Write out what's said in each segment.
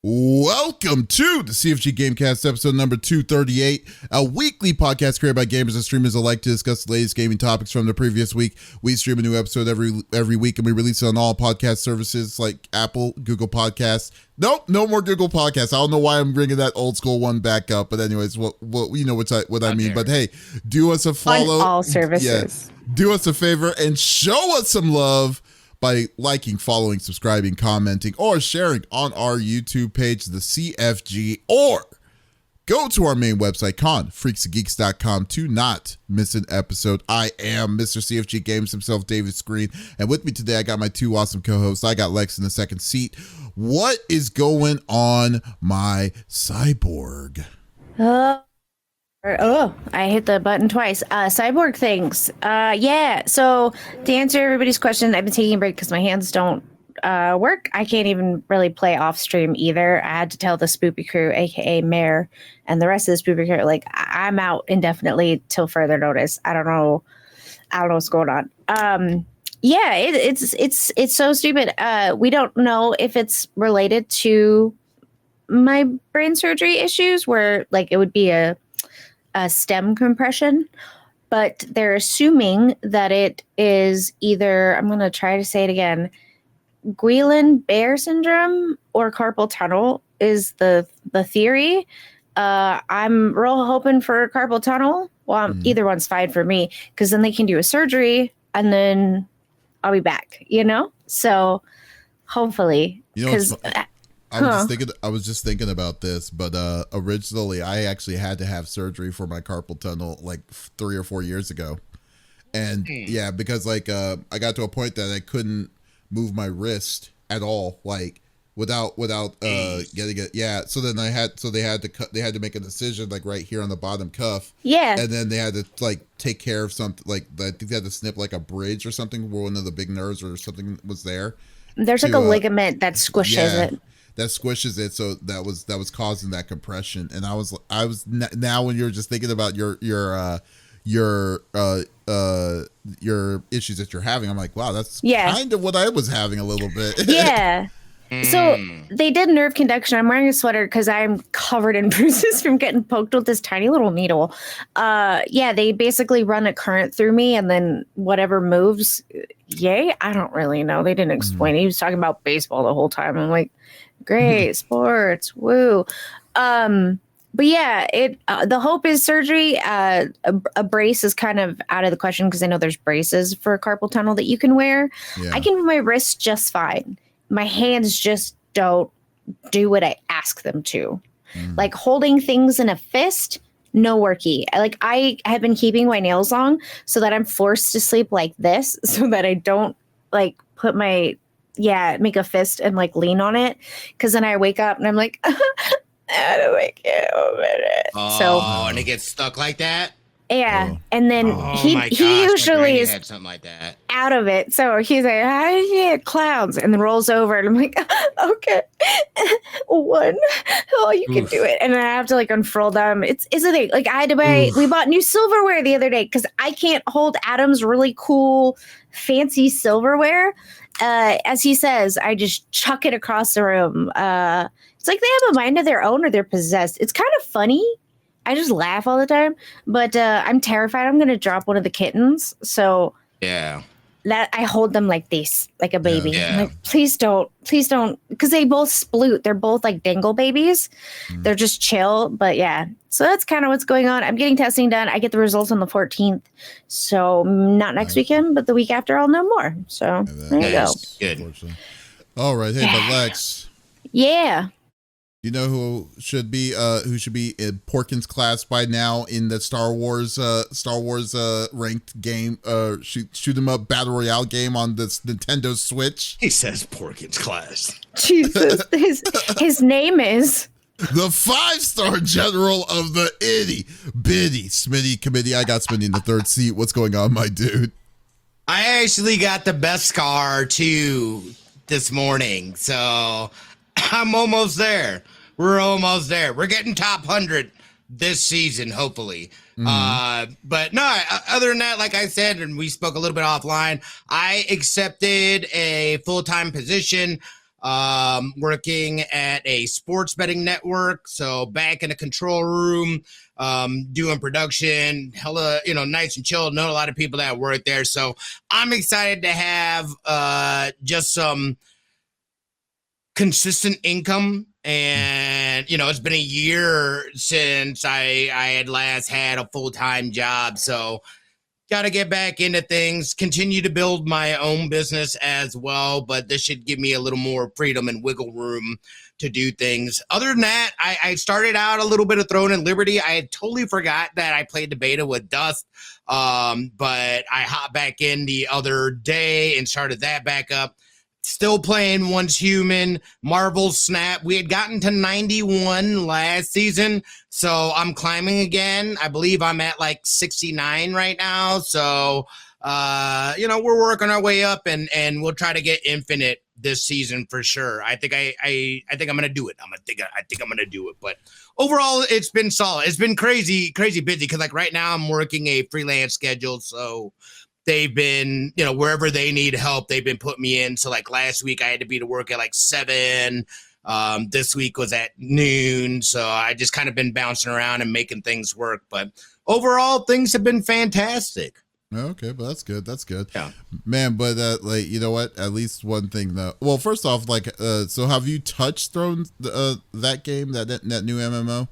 Welcome to the CFG Game Cast, episode number 238, a weekly podcast created by gamers and streamers alike to discuss the latest gaming topics from the previous week. We stream a new episode every week, and we release it on all podcast services like Apple, Google Podcasts. Nope, no more Google Podcasts. I don't know why I'm bringing that old school one back up, but anyways, what you know what I mean. But hey, do us a follow on all services. Yeah, do us a favor and show us some love by liking, following, subscribing, commenting, or sharing on our YouTube page, the CFG, or go to our main website, confreaksandgeeks.com, to not miss an episode. I am Mr. CFG Games himself, Davies Screen, and with me today, I got my two awesome co-hosts. I got Lex in the second seat. What is going on, my cyborg? Oh, I hit the button twice. Cyborg things. Yeah. So to answer everybody's question, I've been taking a break because my hands don't work. I can't even really play off stream either. I had to tell the Spoopy crew, aka Mare, and the rest of the Spoopy crew, like, I'm out indefinitely till further notice. I don't know what's going on. Yeah, it's so stupid. We don't know if it's related to my brain surgery issues, where like it would be a stem compression, but they're assuming that it is either, I'm going to try to say it again, Guillain-Barré syndrome or carpal tunnel is the theory. I'm real hoping for carpal tunnel. Well, either one's fine for me, because then they can do a surgery and then I'll be back, So hopefully, because I was just thinking about this, but originally I actually had to have surgery for my carpal tunnel like 3 or 4 years ago. And yeah, because like I got to a point that I couldn't move my wrist at all, like without getting it. Yeah. So then they had to make a decision like right here on the bottom cuff. Yeah. And then they had to like take care of something, like I think they had to snip like a bridge or something where one of the big nerves or something was there. There's like a ligament that squishes it. That squishes it, so that was causing that compression. And I was now when you're just thinking about your issues that you're having, I'm like, wow, that's kind of what I was having a little bit. Yeah. So they did nerve conduction. I'm wearing a sweater because I'm covered in bruises from getting poked with this tiny little needle. Yeah, they basically run a current through me, and then whatever moves, yay. I don't really know. They didn't explain. He was talking about baseball the whole time. I'm like, great sports, woo. But yeah, the hope is surgery. A brace is kind of out of the question because I know there's braces for carpal tunnel that you can wear. Yeah. I can move my wrists just fine. My hands just don't do what I ask them to. Like holding things in a fist, no worky. I have been keeping my nails long so that I'm forced to sleep like this, so that I don't like put my make a fist and like lean on it, because then I wake up and I'm like, how do I get over it? And it gets stuck like that. Yeah, and then he usually is had something like that out of it. So he's like, yeah, clowns, and then rolls over, and I'm like, okay, one, you can do it, and then I have to like unfurl them. It's a thing. Like I had to buy. We bought new silverware the other day because I can't hold Adam's really cool, fancy silverware. As he says, I just chuck it across the room. It's like they have a mind of their own, or they're possessed. It's kind of funny. I just laugh all the time, but I'm terrified I'm going to drop one of the kittens. So yeah, that I hold them like this, like a baby. Yeah. I'm like, please don't, because they both sploot. They're both like dingle babies. They're just chill, but yeah. So that's kind of what's going on. I'm getting testing done. I get the results on the 14th. So not next weekend, but the week after I'll know more. So there you go. Good. All right. Hey, but Lex. Yeah. You know who should be in Porkins class by now in the Star Wars ranked game, shoot 'em up battle royale game on this Nintendo Switch? He says Porkins class. Jesus, his name is the 5-star general of the itty bitty Smitty committee. I got Smitty in the third seat. What's going on, my dude? I actually got the best car too this morning, so I'm almost there. We're almost there. We're getting top 100 this season, hopefully. But no, other than that, like I said, and we spoke a little bit offline, I accepted a full-time position working at a sports betting network. So back in the control room, doing production, hella, nice and chill. Know a lot of people that work there. So I'm excited to have just some consistent income. And, it's been a year since I had last had a full-time job. So got to get back into things, continue to build my own business as well. But this should give me a little more freedom and wiggle room to do things. Other than that, I started out a little bit of Throne and Liberty. I had totally forgot that I played the beta with Dust. But I hopped back in the other day and started that back up. Still playing Once Human, Marvel's Snap. We had gotten to 91 last season, so I'm climbing again. I believe I'm at like 69 right now. So, we're working our way up, and we'll try to get Infinite this season for sure. I think I think I'm gonna do it. I think I'm gonna do it. But overall, it's been solid. It's been crazy busy because like right now I'm working a freelance schedule, so. They've been, wherever they need help, they've been putting me in. So like last week I had to be to work at like 7. This week was at noon. So I just kind of been bouncing around and making things work. But overall, things have been fantastic. Okay, but that's good. That's good. Yeah. Man, but you know what? At least one thing though. Well, first off, so have you touched Throne that game, that new MMO?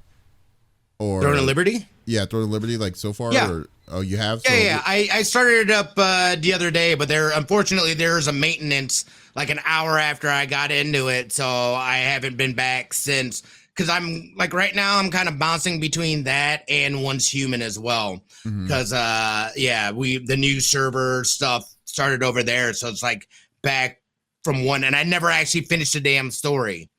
Or Throne of Liberty? Yeah, Throne of Liberty, like so far? Yeah. Or, oh, you have? Yeah. I started it up the other day, but unfortunately there's a maintenance like an hour after I got into it, so I haven't been back since. Because I'm like right now I'm kind of bouncing between that and Once Human as well. Because the new server stuff started over there, so it's like back from one, and I never actually finished the damn story.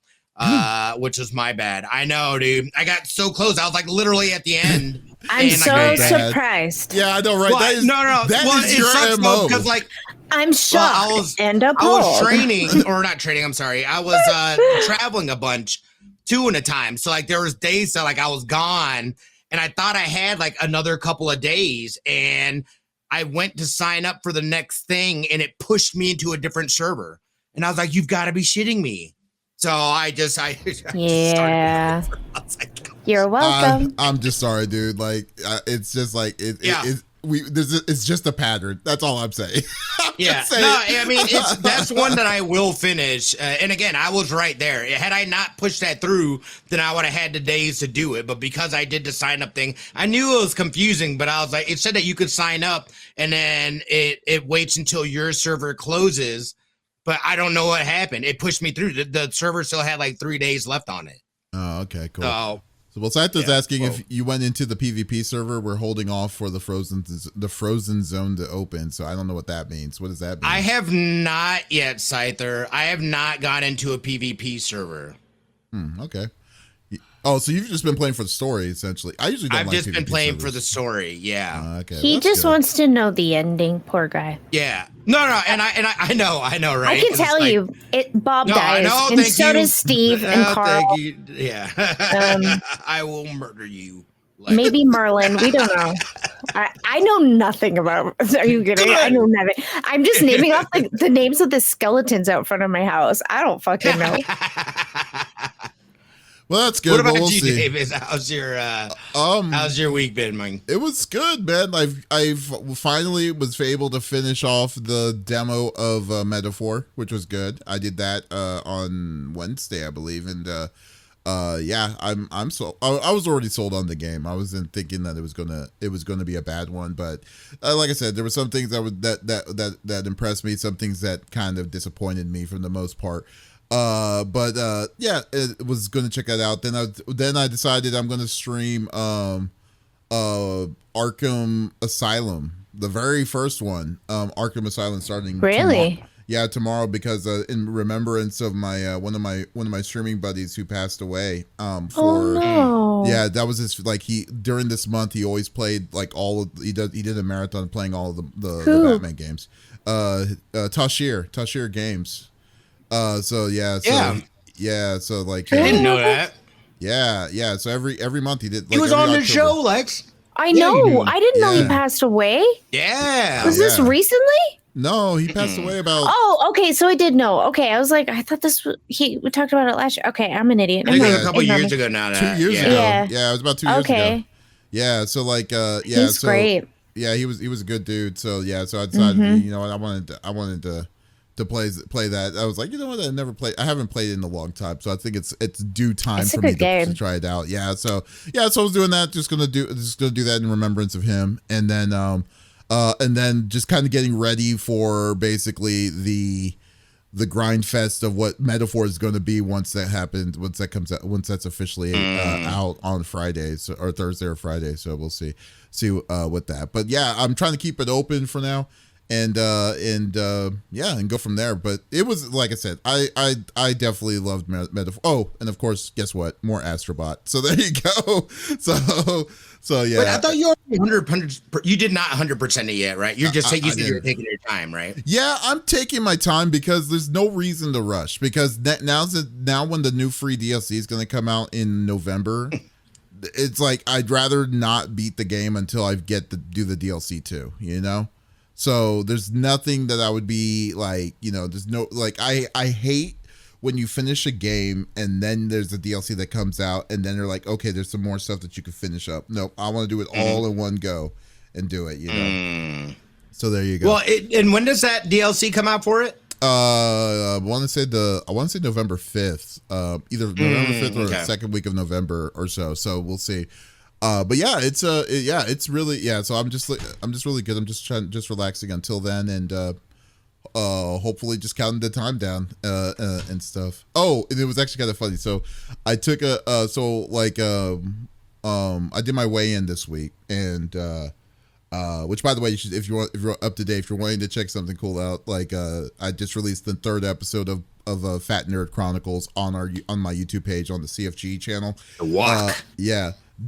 Which was my bad. I know, dude. I got so close. I was like literally at the end. I'm so surprised. Yeah, I know, right? Well, That is, no. That is your MO. Because like I'm shocked. I was training, or not training. I'm sorry. I was traveling a bunch, 2 at a time. So like there was days that like I was gone, and I thought I had like another couple of days, and I went to sign up for the next thing, and it pushed me into a different server, and I was like, "You've got to be shitting me." So I just yeah. You're welcome. I'm just sorry, dude. Like it's just like it's just a pattern. That's all I'm saying. I mean that's one that I will finish. And again, I was right there. Had I not pushed that through, then I would have had the days to do it. But because I did the sign up thing, I knew it was confusing. But I was like, it said that you could sign up, and then it waits until your server closes. But I don't know what happened. It pushed me through. The server still had like 3 days left on it. Oh, okay, cool. So Saito's asking if you went into the PvP server. We're holding off for the frozen zone to open. So I don't know what that means. What does that mean? I have not yet, Scyther. I have not gone into a PvP server. Okay. Oh, so you've just been playing for the story, essentially. I usually don't I've like just been PvP playing servers. for the story, yeah. Okay. He just wants to know the ending, poor guy. Yeah. No, and I know, right? I can tell you, Bob dies, and so does Steve and Carl. Thank you. Yeah. I will murder you. Maybe Merlin. We don't know. I know nothing about. Are you kidding? I know nothing. I'm just naming off the names of the skeletons out front of my house. I don't fucking know. Well, that's good. What about we'll you, see. Davis? How's your week been, man? It was good, man. I've finally was able to finish off the demo of Metaphor, which was good. I did that on Wednesday, I believe, and I'm sold. I was already sold on the game. I wasn't thinking that it was gonna be a bad one, but like I said, there were some things that impressed me, some things that kind of disappointed me for the most part. It was gonna check that out. Then I decided I'm gonna stream Arkham Asylum, the very first one. Arkham Asylum starting tomorrow because in remembrance of my one of my streaming buddies who passed away. That was his, like, he during this month he always played like he did a marathon playing all of the Batman games. Tashir Games. So like I didn't know that. Yeah. So every month he did. Like, he was on the show, Lex. I know. I didn't know he passed away. Yeah. Was this recently? No, he passed away about. Oh, okay. So I did know. Okay, I was like, I thought we talked about it last year. Okay, I'm an idiot. I think it was a couple years ago now. 2 years ago. Yeah, it was about 2 years ago. Okay. Yeah, so like, He's great. Yeah, he was a good dude. So yeah, so I decided, you know what, I wanted to play that. I was like, you know what, I haven't played it in a long time, so I think it's due time for me to try it out. Yeah, so I was doing that, just gonna do that in remembrance of him, and then just kind of getting ready for basically the grind fest of what Metaphor is going to be once that happens, once that's officially out on Fridays or Thursday or Friday. So we'll see what that. But yeah, I'm trying to keep it open for now, and go from there. But it was, like I said, I definitely loved Metaphor. Oh, and of course, guess what? More Astrobot. So there you go. So yeah. But I thought you already 100. You did not 100% it yet, right? You're just taking your time, right? Yeah, I'm taking my time because there's no reason to rush. Because now when the new free DLC is going to come out in November, it's like I'd rather not beat the game until I get to do the DLC too. You know. So there's nothing that I would be like, you know, there's no, like, I hate when you finish a game and then there's a DLC that comes out and then they're like, okay, there's some more stuff that you can finish up. Nope, I want to do it all in one go and do it, you know. So there you go. Well, and when does that DLC come out for it? I want to say November 5th. Either November 5th or the second week of November or so. So we'll see. But yeah, it's really, so I'm just really good. I'm just relaxing until then, and hopefully just counting the time down and stuff. Oh, and it was actually kind of funny. So I took I did my weigh-in this week, and which, by the way, you should, if you're up to date, if you're wanting to check something cool out, like I just released the 3rd episode of Fat Nerd Chronicles on my YouTube page on the CFG channel. The walk.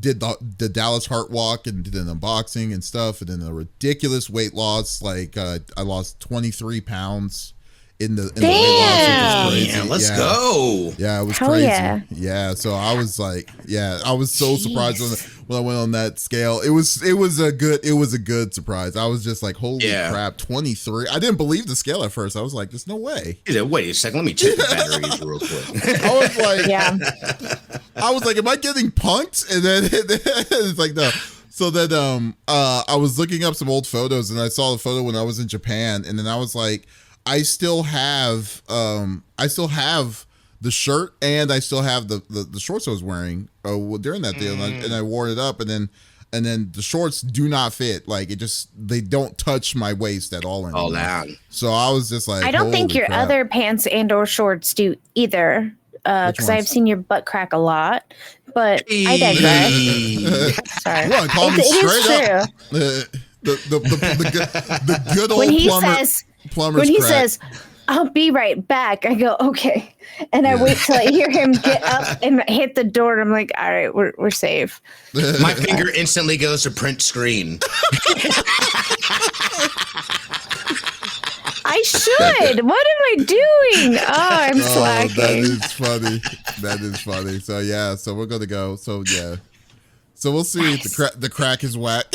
Did the Dallas Heart Walk and did an unboxing and stuff, and then a ridiculous weight loss. Like I lost 23 pounds in the weight loss, which is crazy. Yeah, let's go. Yeah, it was crazy. Yeah, so I was like, I was so surprised when I went on that scale. It was a good surprise. I was just like, holy crap, 23. I didn't believe the scale at first. I was like, there's no way. Wait a second, let me check the batteries real quick. I was like, I was like, am I getting punked? And then it's like, no. So then I was looking up some old photos, and I saw the photo when I was in Japan, and then I was like, I still have the shirt, and I still have the shorts I was wearing during that deal, and I wore it up, and then the shorts do not fit. Like they don't touch my waist at all anymore. All down. So I was just like, I don't think your other pants and or shorts do either, because I've seen your butt crack a lot. But I digress. Sorry, well, call me straight up. The good old plumber's when he crack. says, I'll be right back, I go, okay. And I wait till I hear him get up and hit the door. And I'm like, all right, we're safe. My finger instantly goes to print screen. I should. What am I doing? Oh, I'm slacking. That is funny. So yeah, so we're gonna go. So yeah. So we'll see. Nice. The crack is whack.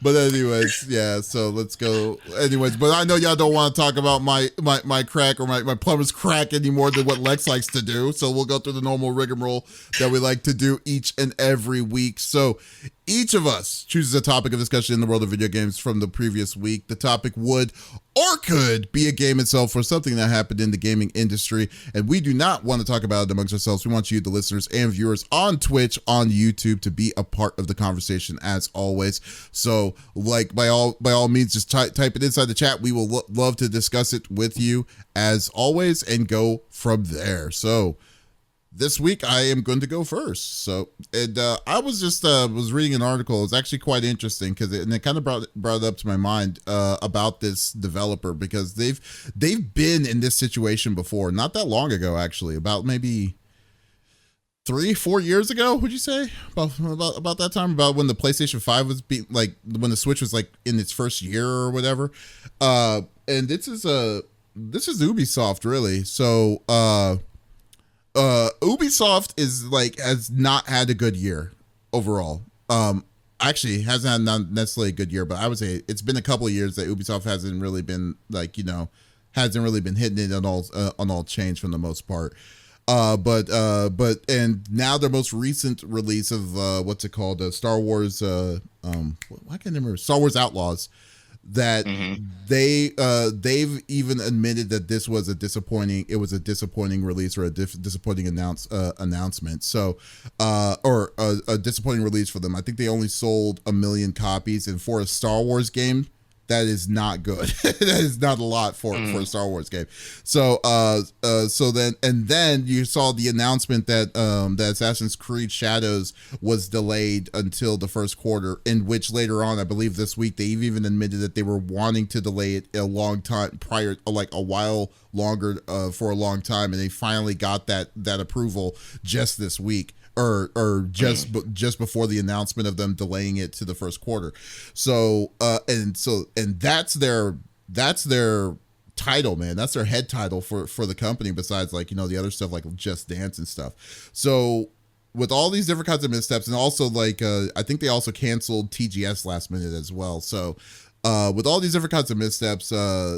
But anyways, yeah, so let's go. Anyways, but I know y'all don't want to talk about my crack or my plumber's crack any more than what Lex likes to do. So we'll go through the normal rigmarole that we like to do each and every week. So each of us chooses a topic of discussion in the world of video games from the previous week. The topic would or could be a game itself or something that happened in the gaming industry. And we do not want to talk about it amongst ourselves. We want you, the listeners and viewers on Twitch, on YouTube, to be a part of the conversation as always. So like by all means, just type it inside the chat. We will love to discuss it with you as always and go from there. So this week I am going to go first. So, and I was just was reading an article. It was actually quite interesting because it kind of brought it up to my mind about this developer, because they've been in this situation before, not that long ago, actually, about maybe 3-4 years ago. Would you say about that time, about when the PlayStation 5 was like when the Switch was like in its first year or whatever. And this is Ubisoft, really. So Ubisoft has not had a good year overall. actually hasn't had not necessarily a good year, but I would say it's been a couple of years that Ubisoft hasn't really been like, hasn't really been hitting it on all chains for the most part. But now their most recent release of what's it called, Star Wars, why can't I remember, Star Wars Outlaws, that they've even admitted that this was a disappointing release or a disappointing announcement. So or a disappointing release for them. I think they only sold 1 million copies, and for a Star Wars game, that is not good. That is not a lot for a Star Wars game. So then you saw the announcement that that Assassin's Creed Shadows was delayed until the first quarter, in which later on, I believe this week, they've even admitted that they were wanting to delay it a long time prior, like a while longer, for a long time, and they finally got that approval just this week. Or just before the announcement of them delaying it to the first quarter. So that's their title, man. That's their head title for the company, besides like, the other stuff like Just Dance and stuff. So with all these different kinds of missteps, and also like I think they also canceled TGS last minute as well. So with all these different kinds of missteps, I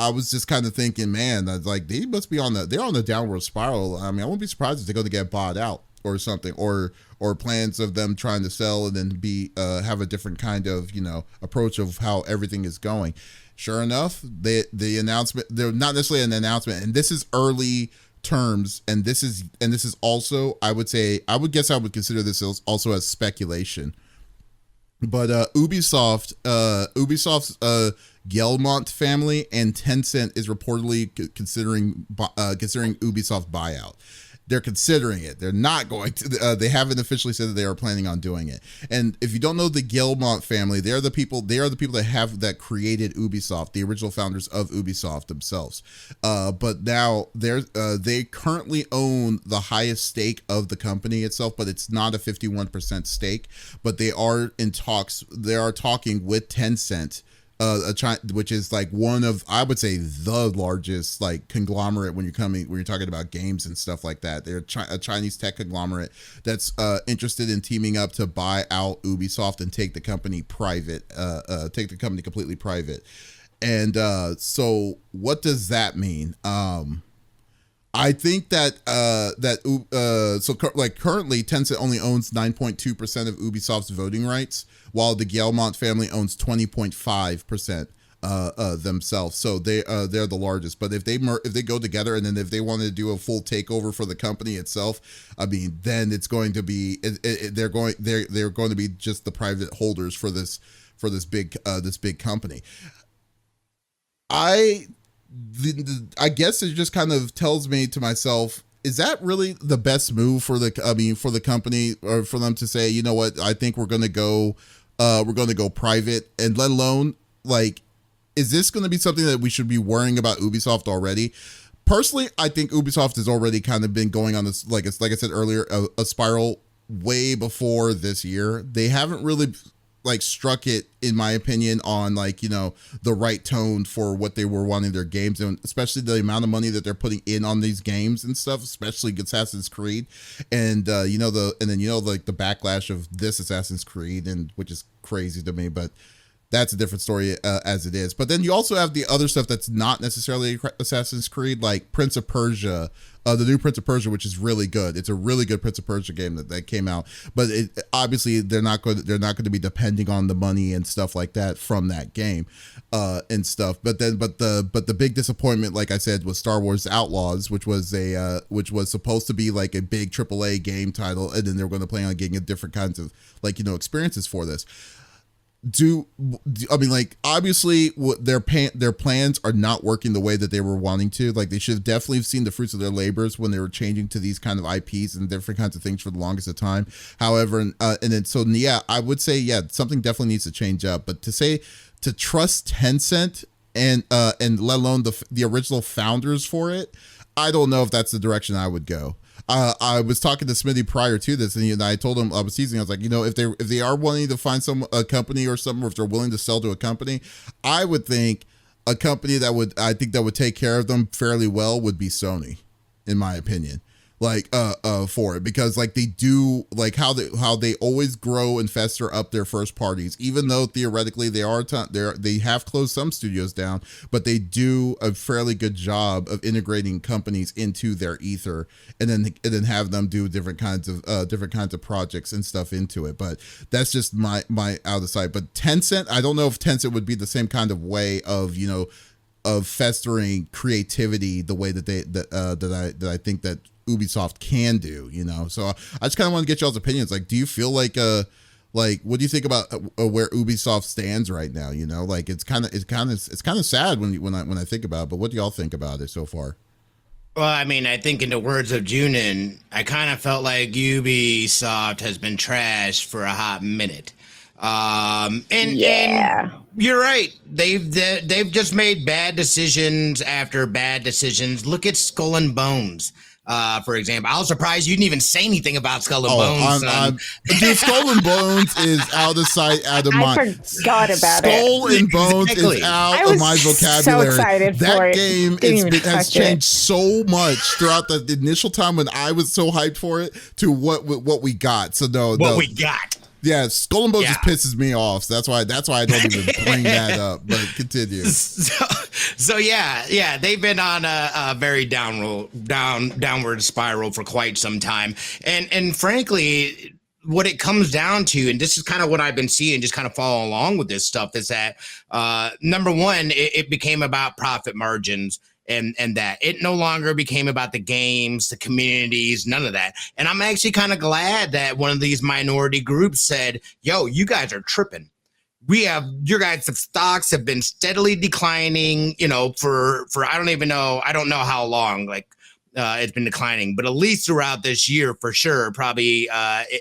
was just kind of thinking, man, like they must be they're on the downward spiral. I mean, I wouldn't be surprised if they're going to get bought out or something, or plans of them trying to sell and then have a different kind of approach of how everything is going. Sure enough, the announcement, they're not necessarily an announcement, and this is early terms, and this is also, I would consider this also as speculation. But Ubisoft's Guillemot family and Tencent is reportedly considering Ubisoft Buyout. They're considering it. They're not going to. They haven't officially said that they are planning on doing it. And if you don't know the Guillemot family, they are the people that created Ubisoft, the original founders of Ubisoft themselves. But now they currently own the highest stake of the company itself, but it's not a 51% stake. But they are in talks. They are talking with Tencent, which is like one of, I would say, the largest like conglomerate when you're talking about games and stuff like that. They're a Chinese tech conglomerate that's interested in teaming up to buy out Ubisoft and take the company private, take the company completely private. And so what does that mean? I think that currently Tencent only owns 9.2% of Ubisoft's voting rights, while the Guillemot family owns 20.5% themselves. So they're the largest. But if they go together, and then if they wanted to do a full takeover for the company itself, I mean, then it's going to be they're going to be just the private holders for this big company. I guess it just kind of tells me to myself, is that really the best move for the company, or for them to say, you know what, I think we're going to go private, and let alone, like, is this going to be something that we should be worrying about Ubisoft already? Personally, I think Ubisoft has already kind of been going on this, like I said earlier, a spiral way before this year. They haven't really like struck it, in my opinion, on like, the right tone for what they were wanting their games, and especially the amount of money that they're putting in on these games and stuff, especially Assassin's Creed, and like the backlash of this Assassin's Creed, and which is crazy to me, but that's a different story as it is. But then you also have the other stuff that's not necessarily Assassin's Creed, like Prince of Persia, the new Prince of Persia, which is really good. It's a really good Prince of Persia game that came out. But obviously they're not going to be depending on the money and stuff like that from that game and stuff. But the big disappointment, like I said, was Star Wars Outlaws, which was supposed to be like a big AAA game title, and then they were going to plan on getting different kinds of experiences for this. I mean, like, obviously their plans are not working the way that they were wanting to. Like, they should have definitely seen the fruits of their labors when they were changing to these kind of IPs and different kinds of things for the longest of time. However, I would say, something definitely needs to change up. But to trust Tencent and let alone the original founders for it, I don't know if that's the direction I would go. I was talking to Smitty prior to this, and I told him, I was teasing, I was like, if they are wanting to find a company or something, or if they're willing to sell to a company, I would think a company that would take care of them fairly well would be Sony, in my opinion. for it, because like they do, like how they always grow and fester up their first parties, even though theoretically they have closed some studios down, but they do a fairly good job of integrating companies into their ether, and then have them do different kinds of projects and stuff into it. But that's just my out of sight. But Tencent, I don't know if Tencent would be the same kind of way of, you know, of festering creativity the way that I think that Ubisoft can do, you know. So I just kind of want to get y'all's opinions. Like, do you feel like what do you think about where Ubisoft stands right now? You know, like it's kind of sad when I think about it. But what do y'all think about it so far? Well, I mean, I think in the words of Junin, I kind of felt like Ubisoft has been trashed for a hot minute. And you're right. They've just made bad decisions after bad decisions. Look at Skull and Bones, for example. I was surprised you didn't even say anything about Skull and Bones. Dude, Skull and Bones is out of sight, out of mind. I forgot about Skull and Bones is out of my vocabulary. So excited that for it. Game has changed so much throughout the initial time when I was so hyped for it to what we got. So we got. Yeah, Skull and Bones just pisses me off. So that's why I don't even bring that up. But continue. So yeah, they've been on a very downward spiral for quite some time, and frankly, what it comes down to, and this is kind of what I've been seeing, just kind of follow along with this stuff, is that number one, it became about profit margins. And that it no longer became about the games, the communities, none of that. And I'm actually kind of glad that one of these minority groups said, yo, you guys are tripping. Your guys' stocks have been steadily declining, you know, for I don't know how long, like it's been declining, but at least throughout this year, for sure, probably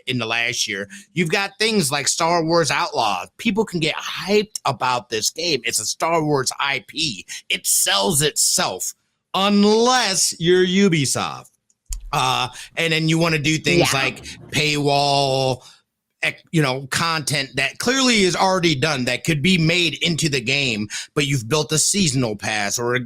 in the last year. You've got things like Star Wars Outlaws. People can get hyped about this game. It's a Star Wars IP. It sells itself, unless you're Ubisoft. And then you want to do things like paywall, you know, content that clearly is already done that could be made into the game, but you've built a seasonal pass or a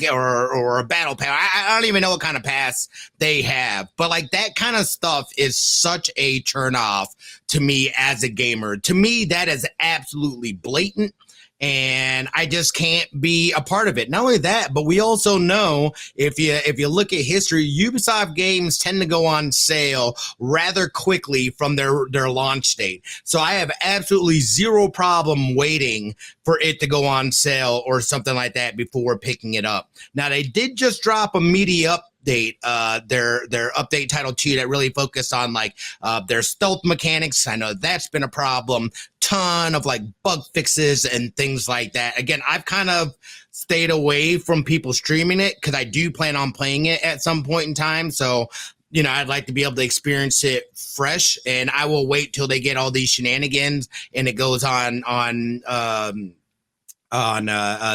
battle pass. I don't even know what kind of pass they have, but like that kind of stuff is such a turn off to me as a gamer. To me, that is absolutely blatant. And I just can't be a part of it. Not only that, but we also know if you look at history, Ubisoft games tend to go on sale rather quickly from their launch date. So I have absolutely zero problem waiting for it to go on sale or something like that before picking it up. Now, they did just drop a media update, their update Title 2 that really focused on like their stealth mechanics. I know that's been a problem. Ton of like bug fixes and things like that. Again, I've kind of stayed away from people streaming it because I do plan on playing it at some point in time. So, you know, I'd like to be able to experience it fresh, and I will wait till they get all these shenanigans and it goes on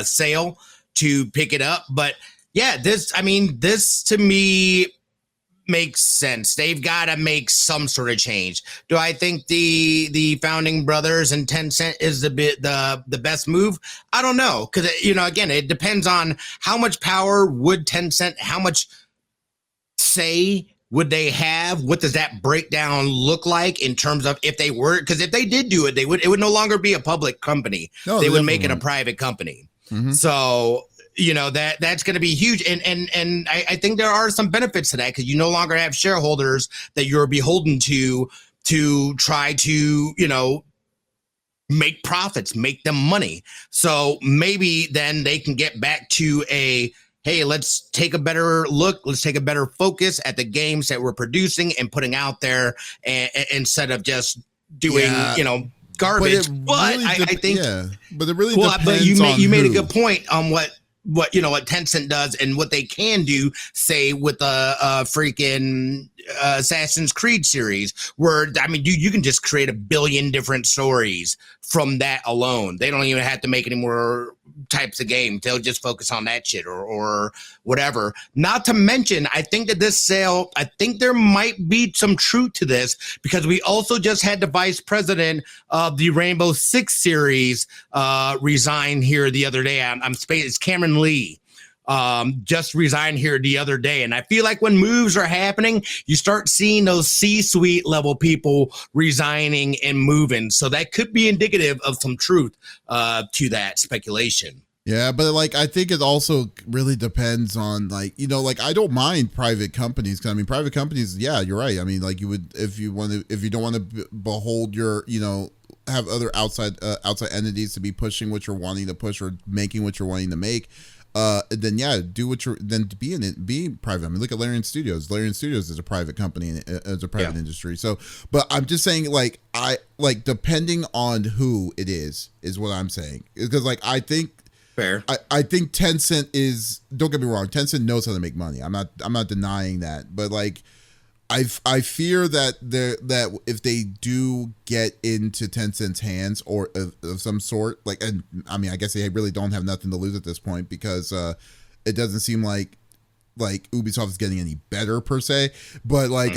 sale to pick it up. But yeah, this to me makes sense. They've got to make some sort of change. Do I think the founding brothers and Tencent is the best move? I don't know, because you know, again, it depends on how much power would Tencent, how much say would they have? What does that breakdown look like in terms of if they were? Because if they did do it, it would no longer be a public company. No, they would make it a private company. Mm-hmm. So, you know, that's going to be huge. And I think there are some benefits to that, because you no longer have shareholders that you're beholden to try to, you know, make profits, make them money. So maybe then they can get back to hey, let's take a better look. Let's take a better focus at the games that we're producing and putting out there, instead of just doing, you know, garbage. But really I think, but it really depends. But you made a good point on what Tencent does and what they can do, say with the freaking Assassin's Creed series, where, I mean, dude, you can just create 1 billion different stories from that alone. They don't even have to make any more types of games. They'll just focus on that shit or whatever. Not to mention, I think that this sale, I think there might be some truth to this, because we also just had the vice president of the Rainbow Six series resign here the other day. It's Cameron Lee. just resigned here the other day. And I feel like when moves are happening, you start seeing those C-suite level people resigning and moving. So that could be indicative of some truth to that speculation. Yeah, but like I think it also really depends on like, you know, like I don't mind private companies. 'Cause I mean, private companies, yeah, you're right. I mean, like you would if you don't want to behold your, you know, have other outside entities to be pushing what you're wanting to push or making what you're wanting to make. Then yeah, do what you're then be private. I mean, look at Larian Studios. Larian Studios is a private company, as a private industry. So, but I'm just saying, like I like depending on who it is what I'm saying, because like I think. Fair. I think Tencent is, don't get me wrong, Tencent knows how to make money. I'm not denying that, but like I fear that that if they do get into Tencent's hands or of some sort, like, and I mean I guess they really don't have nothing to lose at this point because it doesn't seem like Ubisoft is getting any better per se, but like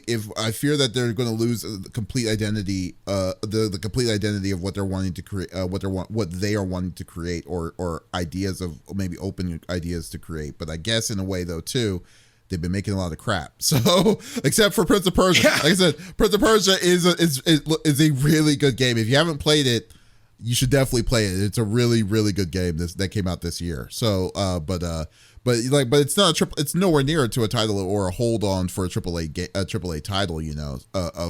if I fear that they're going to lose the complete identity, the complete identity of what they're wanting to create, what they are wanting to create, or ideas of maybe open ideas to create. But I guess in a way though too, they've been making a lot of crap. So except for Prince of Persia, like I said, Prince of Persia is a really good game. If you haven't played it, you should definitely play it. It's a really, really good game that came out this year. So, but it's not it's nowhere near to a title or a hold on for a AAA title, you know,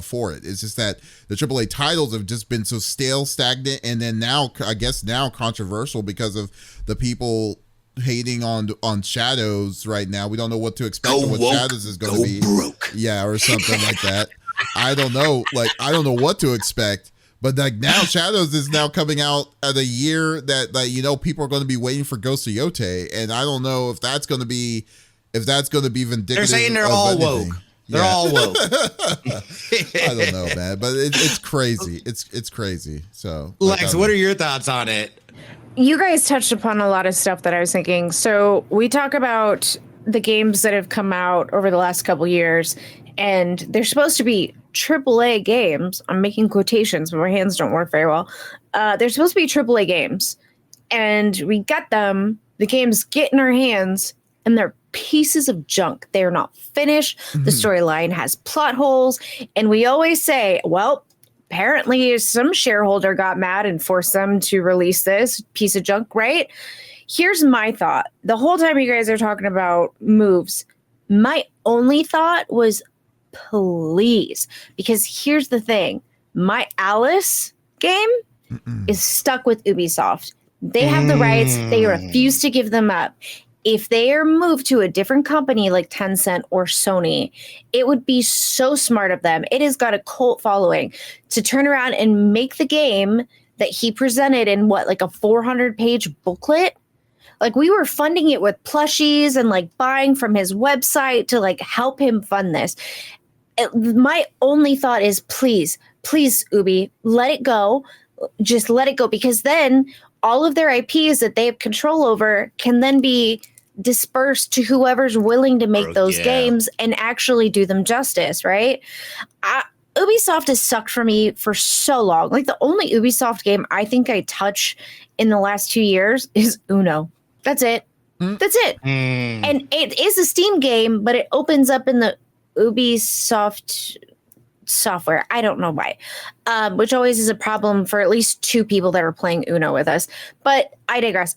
for it. It's just that the AAA titles have just been so stale, stagnant, and then now controversial because of the people hating on Shadows right now. We don't know what to expect or what Shadows is going to be. Broke. Yeah, or something like that. I don't know. Like, I don't know what to expect. But like now, Shadows is now coming out at a year that, like, you know, people are going to be waiting for Ghost of Yote, and I don't know if that's going to be vindictive. They're saying they're all anything. woke. They're all woke. I don't know, man, but it's crazy. It's crazy. So, Lex, what are your thoughts on it? You guys touched upon a lot of stuff that I was thinking. So we talk about the games that have come out over the last couple years, and they're supposed to be AAA games. I'm making quotations, but my hands don't work very well. They're supposed to be AAA games, and we get them. The games get in our hands, and they're pieces of junk. They're not finished. The storyline has plot holes, and we always say, well, apparently some shareholder got mad and forced them to release this piece of junk, right? Here's my thought. The whole time you guys are talking about moves, my only thought was, please, because here's the thing. My Alice game is stuck with Ubisoft. They have the rights. They refuse to give them up. If they are moved to a different company like Tencent or Sony, it would be so smart of them. It has got a cult following to turn around and make the game that he presented in like a 400-page booklet. Like, we were funding it with plushies and like buying from his website to like help him fund this. My only thought is, please, Ubi, let it go. Just let it go, because then all of their IPs that they have control over can then be dispersed to whoever's willing to make those games and actually do them justice, right? Ubisoft has sucked for me for so long. Like, the only Ubisoft game I think I touch in the last 2 years is Uno. That's it. That's it. And it is a Steam game, but it opens up in the Ubisoft software. I don't know why, which always is a problem for at least two people that are playing Uno with us. But I digress.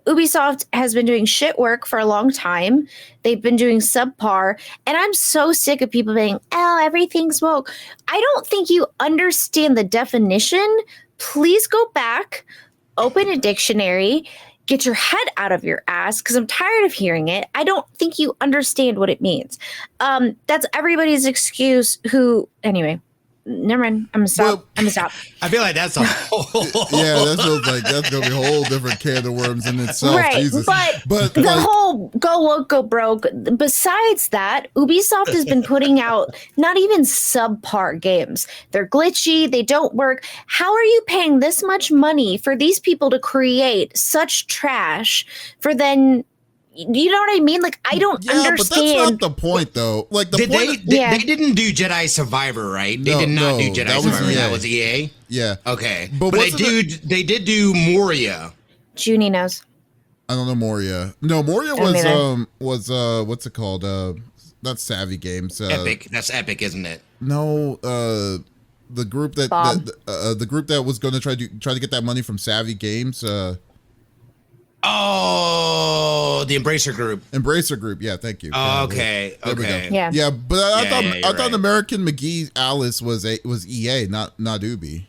Ubisoft has been doing shit work for a long time. They've been doing subpar. And I'm so sick of people being, oh, everything's woke. I don't think you understand the definition. Please go back, open a dictionary, get your head out of your ass, because I'm tired of hearing it. I don't think you understand what it means. That's everybody's excuse who, anyway, never mind. I'm gonna stop. I feel like that's a whole. Yeah, that's gonna be a whole different can of worms in itself. Right, Jesus. but the whole go woke, go broke. Besides that, Ubisoft has been putting out not even subpar games. They're glitchy. They don't work. How are you paying this much money for these people to create such trash for then? You know what I mean? Like, I don't understand. But that's not the point, though. Like, the point. They didn't do Jedi Survivor, right? They did not do Jedi Survivor. That was EA. Yeah. Okay. But they did do Moria. Junie knows. I don't know Moria. No, Moria was what's it called? Not Savvy Games. Epic. That's Epic, isn't it? No, the group that the group that was going to try to get that money from Savvy Games. Oh, the Embracer Group. Embracer Group. Yeah, thank you. Oh, okay. There we go. Yeah. Yeah, but I thought right. American McGee Alice was EA, not Ubi.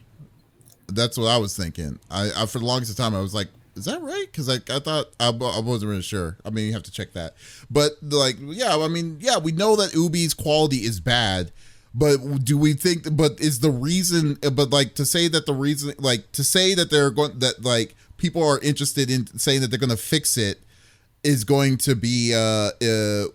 That's what I was thinking. I for the longest time I was like, is that right? Because I thought I wasn't really sure. I mean, you have to check that. But like, yeah, I mean, yeah, we know that Ubi's quality is bad. But do we think? But is the reason? But like to say that the reason, like to say that they're going that like people are interested in saying that they're going to fix it is going to be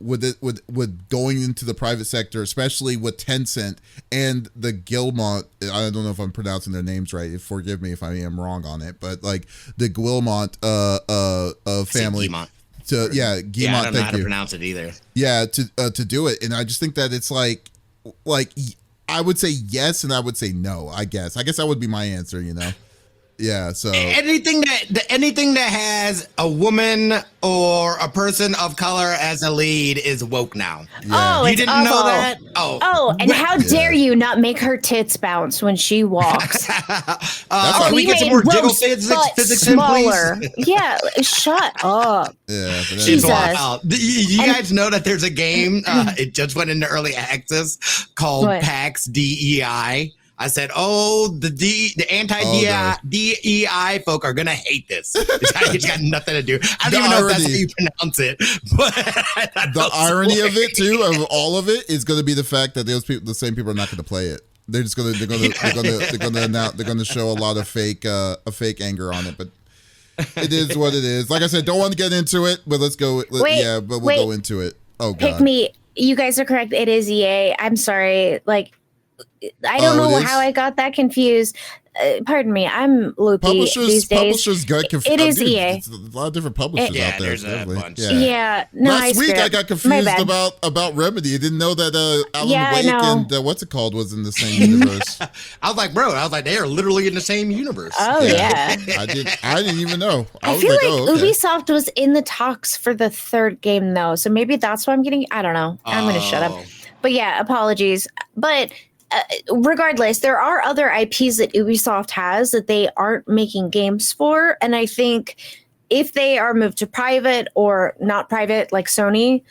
with going into the private sector, especially with Tencent and the Guillemot. I don't know if I'm pronouncing their names right. Forgive me if I am wrong on it, but like the Guillemot family. Guillemot. Guillemot. Yeah, I don't know how to you. pronounce it either. Yeah, to do it, and I just think that it's like I would say yes, and I would say no. I guess that would be my answer. You know. Yeah, so anything that has a woman or a person of color as a lead is woke now. Yeah. Oh, You it's didn't awful. know that? Oh, and how dare you not make her tits bounce when she walks? can we get some more jiggle physics in, smaller. please? Yeah, shut up. yeah, but It's Jesus. wild. You guys know that there's a game, it just went into early access called What? PAX DEI. I said, the anti-DEI folk are going to hate this. It's got nothing to do. I don't even know if that's how you pronounce it. But the irony of it too, of all of it, is going to be the fact that those people, the same people, are not going to play it. They're just going to show a lot of fake anger on it. But it is what it is. Like I said, don't want to get into it, but let's go. But we'll go into it. Oh God. Pick me. You guys are correct. It is EA. I'm sorry. Like, I don't know how I got that confused. Pardon me. I'm loopy these days. Publishers got confused. It is EA. There's a lot of different publishers out there. There's a bunch. Yeah. No, Last week I got confused about Remedy. I didn't know that Alan Wake and what's it called was in the same universe. I was like, they are literally in the same universe. Oh yeah. I didn't even know. I feel like Ubisoft was in the talks for the third game though, so maybe that's why I'm getting. I don't know. I'm gonna shut up. But yeah, apologies. But regardless, there are other IPs that Ubisoft has that they aren't making games for, and I think if they are moved to private or not private like Sony,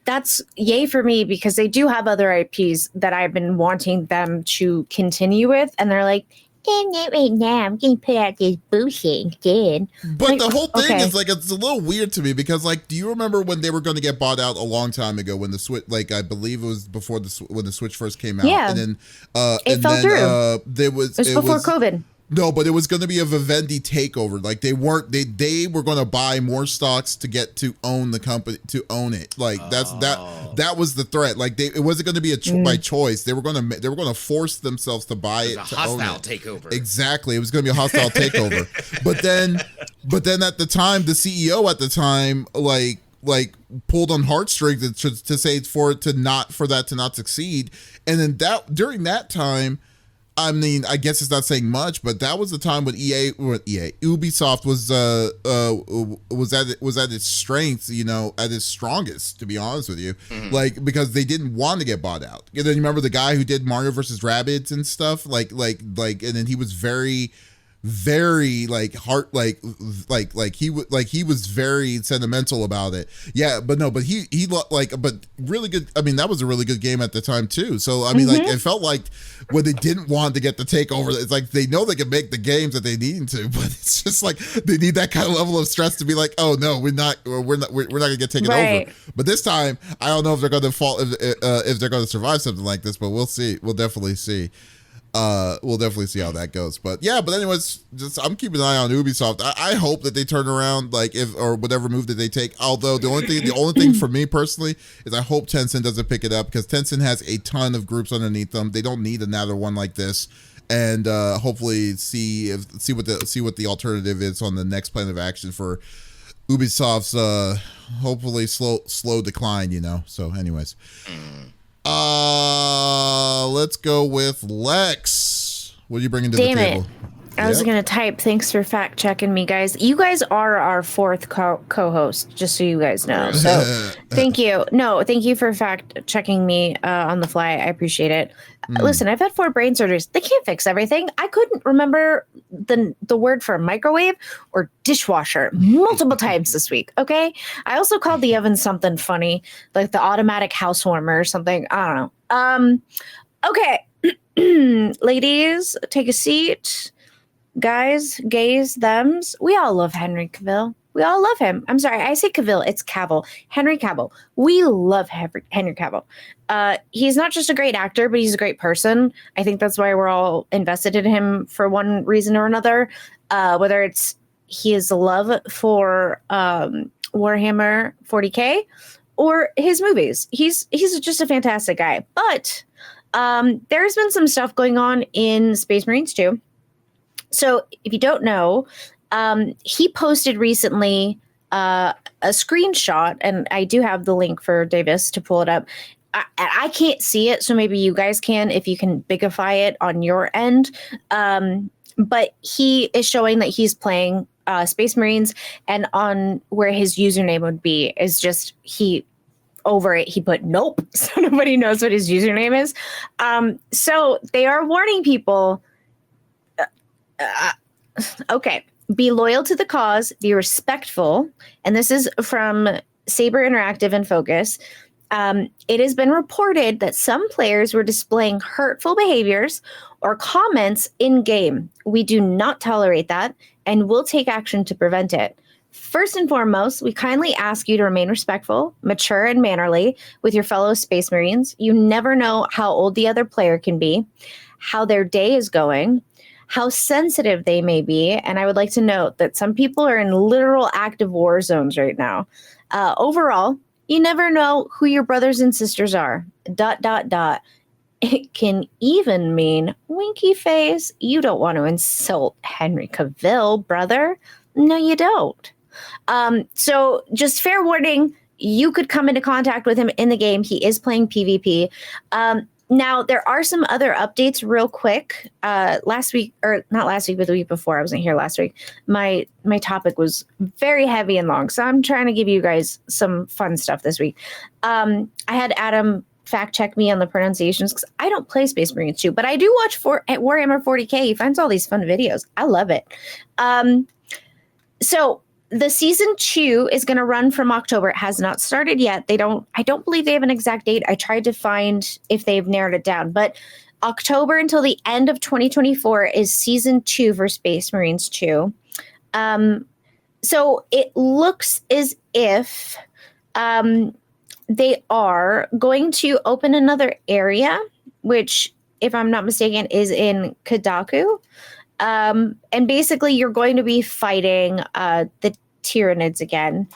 that's yay for me because they do have other IPs that I've been wanting them to continue with, and they're like, not right now. I'm going to put out this bullshit instead. But the whole thing is like, it's a little weird to me because like, do you remember when they were going to get bought out a long time ago when the Switch, like I believe it was before when the Switch first came out. Yeah. And then, it fell through. It was before COVID. No, but it was going to be a Vivendi takeover. Like they were going to buy more stocks to get to own the company, to own it. Like that was the threat. Like it wasn't going to be by choice. They were going to force themselves to buy it. A hostile takeover. Exactly. It was going to be a hostile takeover. But then at the time, the CEO at the time, like pulled on heartstrings to say for that to not succeed. And then during that time, I mean, I guess it's not saying much, but that was the time when Ubisoft was at its strength, you know, at its strongest, to be honest with you, like because they didn't want to get bought out. And then you remember the guy who did Mario versus Rabbids and stuff, like, and then he was very like he was very sentimental about it. Yeah, but but really good. I mean, that was a really good game at the time too. So I mean, like it felt like when they didn't want to get the takeover, it's like they know they can make the games that they need to, but it's just like they need that kind of level of stress to be like, oh no, we're not gonna get taken over. But this time, I don't know if they're gonna fall if they're gonna survive something like this, but we'll see. We'll definitely see. We'll definitely see how that goes. But yeah, but anyways, I'm keeping an eye on Ubisoft. I hope that they turn around, like or whatever move that they take. Although the only thing for me personally is I hope Tencent doesn't pick it up because Tencent has a ton of groups underneath them. They don't need another one like this. And hopefully see what the alternative is on the next plan of action for Ubisoft's hopefully slow decline, you know. So anyways. Let's go with Lex. What are you bringing to the table? I was going to type, thanks for fact checking me, guys. You guys are our fourth co-host, just so you guys know. So thank you. No, thank you for fact checking me on the fly. I appreciate it. Listen, I've had 4 brain surgeries. They can't fix everything. I couldn't remember the word for microwave or dishwasher multiple times this week. Okay. I also called the oven something funny, like the automatic house warmer or something. I don't know. Okay. Ladies, take a seat. Guys, gays, thems, we all love Henry Cavill. We all love him. I'm sorry, I say Cavill, it's Cavill. Henry Cavill. We love Henry Cavill. He's not just a great actor, but he's a great person. I think that's why we're all invested in him for one reason or another. Whether it's his love for Warhammer 40K or his movies. He's just a fantastic guy. But there's been some stuff going on in Space Marines too. So if you don't know, he posted recently a screenshot, and I do have the link for Davis to pull it up. I can't see it, so maybe you guys can if you can bigify it on your end. But he is showing that he's playing Space Marines, and on where his username would be is just over it, he put nope, so nobody knows what his username is. So they are warning people. Okay, be loyal to the cause, be respectful, and this is from Saber Interactive and Focus. It has been reported that some players were displaying hurtful behaviors or comments in game. We do not tolerate that and will take action to prevent it. First and foremost, we kindly ask you to remain respectful, mature, and mannerly with your fellow Space Marines. You never know how old the other player can be, how their day is going, how sensitive they may be. And I would like to note that some people are in literal active war zones right now. Overall, you never know who your brothers and sisters are. ... It can even mean winky face. You don't want to insult Henry Cavill, brother. No, you don't. So just fair warning, you could come into contact with him in the game. He is playing PvP. Now, there are some other updates real quick. Last week, or not last week, but the week before, I wasn't here last week. My topic was very heavy and long, so I'm trying to give you guys some fun stuff this week. I had Adam fact check me on the pronunciations because I don't play Space Marines 2, but I do watch at Warhammer 40K. He finds all these fun videos. I love it. So the season 2 is going to run from October. It has not started yet. I don't believe they have an exact date. I tried to find if they've narrowed it down, but October until the end of 2024 is season 2 for Space Marines 2. So it looks as if they are going to open another area, which, if I'm not mistaken, is in Kadaku. And basically, you're going to be fighting the Tyranids again.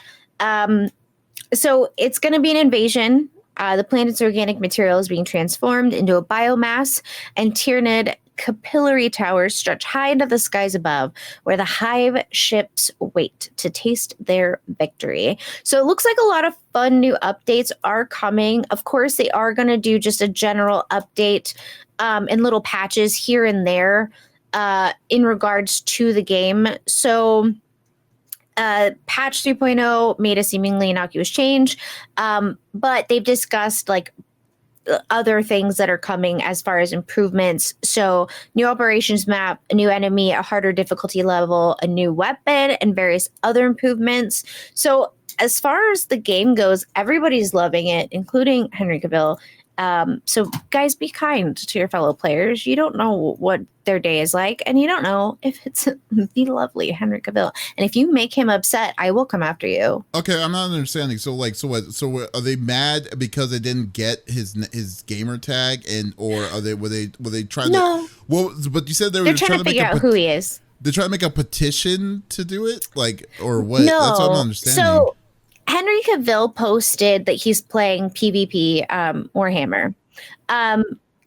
So it's going to be an invasion. The planet's organic material is being transformed into a biomass, and Tyranid capillary towers stretch high into the skies above, where the hive ships wait to taste their victory. So it looks like a lot of fun new updates are coming. Of course, they are going to do just a general update and little patches here and there in regards to the game. So patch 3.0 made a seemingly innocuous change, but they've discussed like other things that are coming as far as improvements. So new operations map, a new enemy, a harder difficulty level, a new weapon, and various other improvements. So as far as the game goes, everybody's loving it, including Henry Cavill. So guys, be kind to your fellow players. You don't know what their day is like, and you don't know if it's the lovely Henry Cavill. And if you make him upset, I will come after you. Okay, I'm not understanding. So what? So are they mad because they didn't get his gamer tag, or were they trying to? Well, but you said they're trying to figure out who he is. They're trying to make a petition to do it, or what? No, that's what I'm understanding. So Henry Cavill posted that he's playing PvP Warhammer.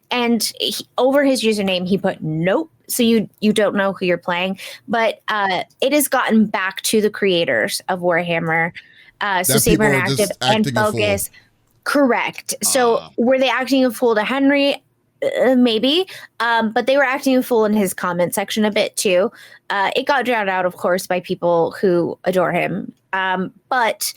And over his username, he put nope. So you don't know who you're playing. But it has gotten back to the creators of Warhammer. So Saber Interactive and Focus. Correct. So were they acting a fool to Henry? Maybe. But they were acting a fool in his comment section a bit too. It got drowned out, of course, by people who adore him. But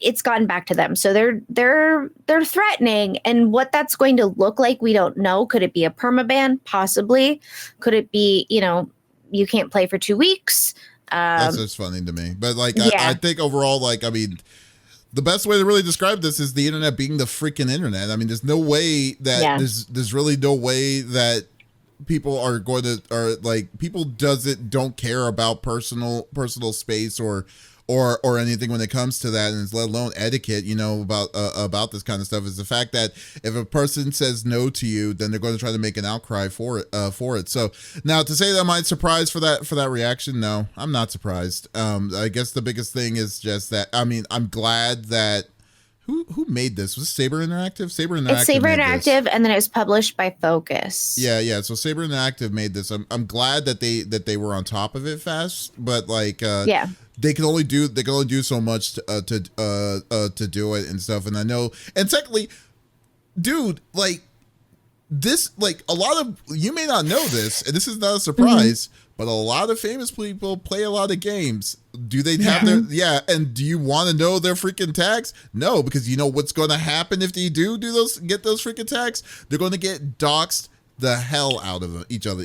it's gotten back to them. So they're threatening, and what that's going to look like, we don't know. Could it be a permaban? Possibly. Could it be, you can't play for 2 weeks? That's just funny to me. But like, I think overall, like, I mean, the best way to really describe this is the internet being the freaking internet. I mean, there's no way that there's really no way that people are going to, or like people don't care about personal space or anything when it comes to that, and let alone etiquette, about this kind of stuff, is the fact that if a person says no to you, then they're going to try to make an outcry for it. So now, to say that I'm surprised for that reaction, no, I'm not surprised. I guess the biggest thing is just that, I mean, I'm glad that who made this? Was it Saber Interactive? It's Saber Interactive, and then it was published by Focus. Yeah. So Saber Interactive made this. I'm glad that they were on top of it fast, but like they can only do so much to do it and stuff. And I know, and secondly, dude, like this, like a lot of, you may not know this, and this is not a surprise, but a lot of famous people play a lot of games. Do they have and do you want to know their freaking tags? No, because you know what's going to happen if they get those freaking tags? They're going to get doxxed the hell out of each other.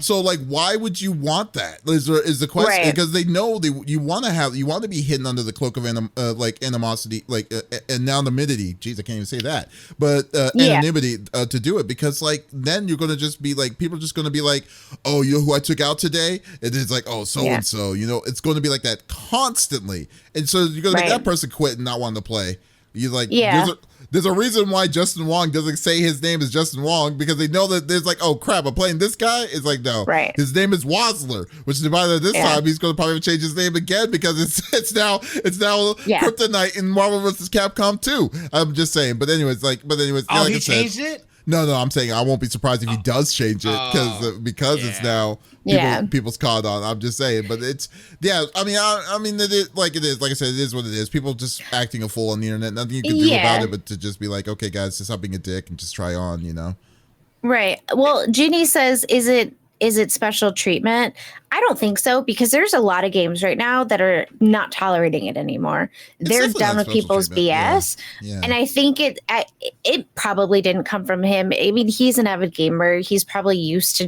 So like, why would you want that? Is the question, right? Because they know you want to be hidden under the cloak of animosity, anonymity. Jeez, I can't even say that. But anonymity to do it, because like then you're gonna just be like, people are just gonna be like, oh, you know who I took out today? And it's like, oh, so and so. It's going to be like that constantly, and so you're gonna make that person quit and not want to play. You're like, there's a reason why Justin Wong doesn't say his name is Justin Wong, because they know that there's like, oh crap, I'm playing this guy. It's like, no, his name is Wazler, which is by this time he's going to probably change his name again, because it's now Kryptonite in Marvel vs. Capcom 2. I'm just saying. But anyways, he changed it? No, I'm saying I won't be surprised if he does change it, because it's now people's caught on. I'm just saying, but it's I mean it is like it is. Like I said, it is what it is. People just acting a fool on the internet. Nothing you can do about it but to just be like, okay, guys, just stop being a dick and just try on. Right. Well, Ginny says, is it special treatment? I don't think so, because there's a lot of games right now that are not tolerating it anymore. They're done with people's BS. Yeah. And I think it probably didn't come from him. I mean, he's an avid gamer. He's probably used to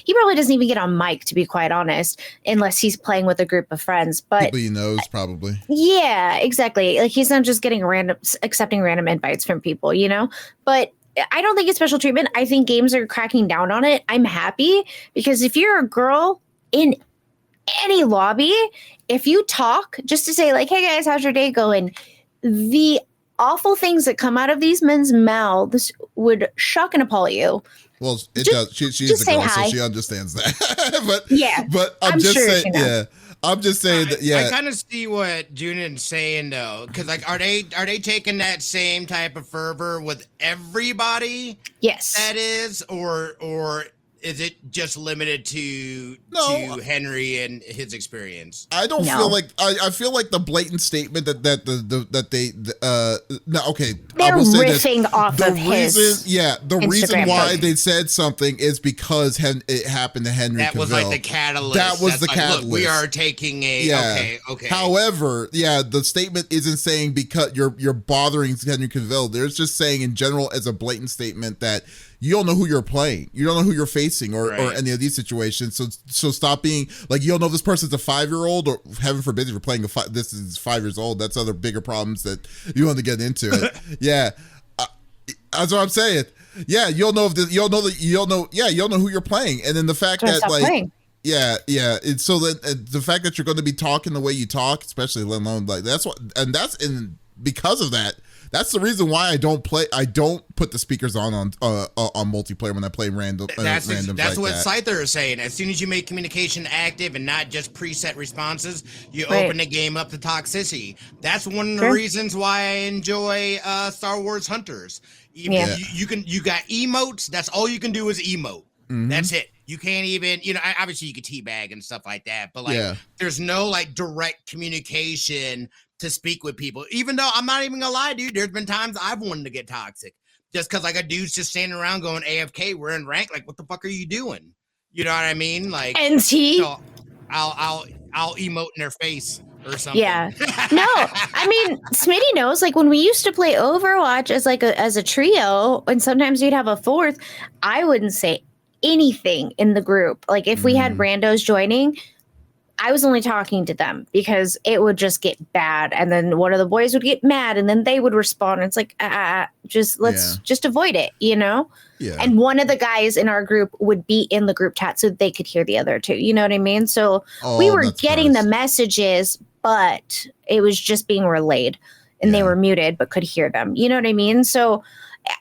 he probably doesn't even get on mic, to be quite honest, unless he's playing with a group of friends. But people he knows, probably. Yeah, exactly. Like, he's not just accepting random invites from people, But I don't think it's special treatment. I think games are cracking down on it. I'm happy, because if you're a girl in any lobby, if you talk just to say like, hey guys, how's your day going? The awful things that come out of these men's mouths would shock and appall you. Well, it does. She's a girl, so she understands that. but I'm just sure saying, I'm just saying that, I kind of see what Junan's saying, though, because like, are they taking that same type of fervor with everybody? Yes, that is, or is it just limited to Henry and his experience? I don't feel like I feel like the blatant statement that they they're riffing off of his reason why they said something is because it happened to Henry Cavill. Was like the catalyst. That was the catalyst. Look, we are taking a okay. However, the statement isn't saying because you're bothering Henry Cavill. They're just saying in general as a blatant statement that you don't know who you're playing. You don't know who you're facing or any of these situations. So stop being like, you don't know if this person's a 5-year-old, or heaven forbid if you're playing this is 5 years old. That's other bigger problems that you want to get into it. That's what I'm saying. Yeah. You'll know you'll know who you're playing. And then the fact that like, playing. It's so that the fact that you're going to be talking the way you talk, especially let alone like because of that, that's the reason why I don't put the speakers on multiplayer when I play random. That's like what that. Scyther is saying. As soon as you make communication active and not just preset responses, you open the game up to toxicity. That's one of the reasons why I enjoy Star Wars Hunters. You got emotes. That's all you can do is emote. Mm-hmm. That's it. You can't even, obviously you can teabag and stuff like that, but like there's no like direct communication to speak with people. Even though I'm not even gonna lie, dude, there's been times I've wanted to get toxic just because like a dude's just standing around going AFK, we're in rank. Like, what the fuck are you doing? You know what I mean? Like, NT. so I'll emote in their face or something. Yeah. No, I mean, Smitty knows, like when we used to play Overwatch as a trio, and sometimes we'd have a fourth, I wouldn't say anything in the group. Like if we had randos joining, I was only talking to them because it would just get bad. And then one of the boys would get mad and then they would respond. And it's like, just avoid it, you know? Yeah. And one of the guys in our group would be in the group chat so they could hear the other two. You know what I mean? So we were getting the messages, but it was just being relayed and they were muted, but could hear them. You know what I mean? So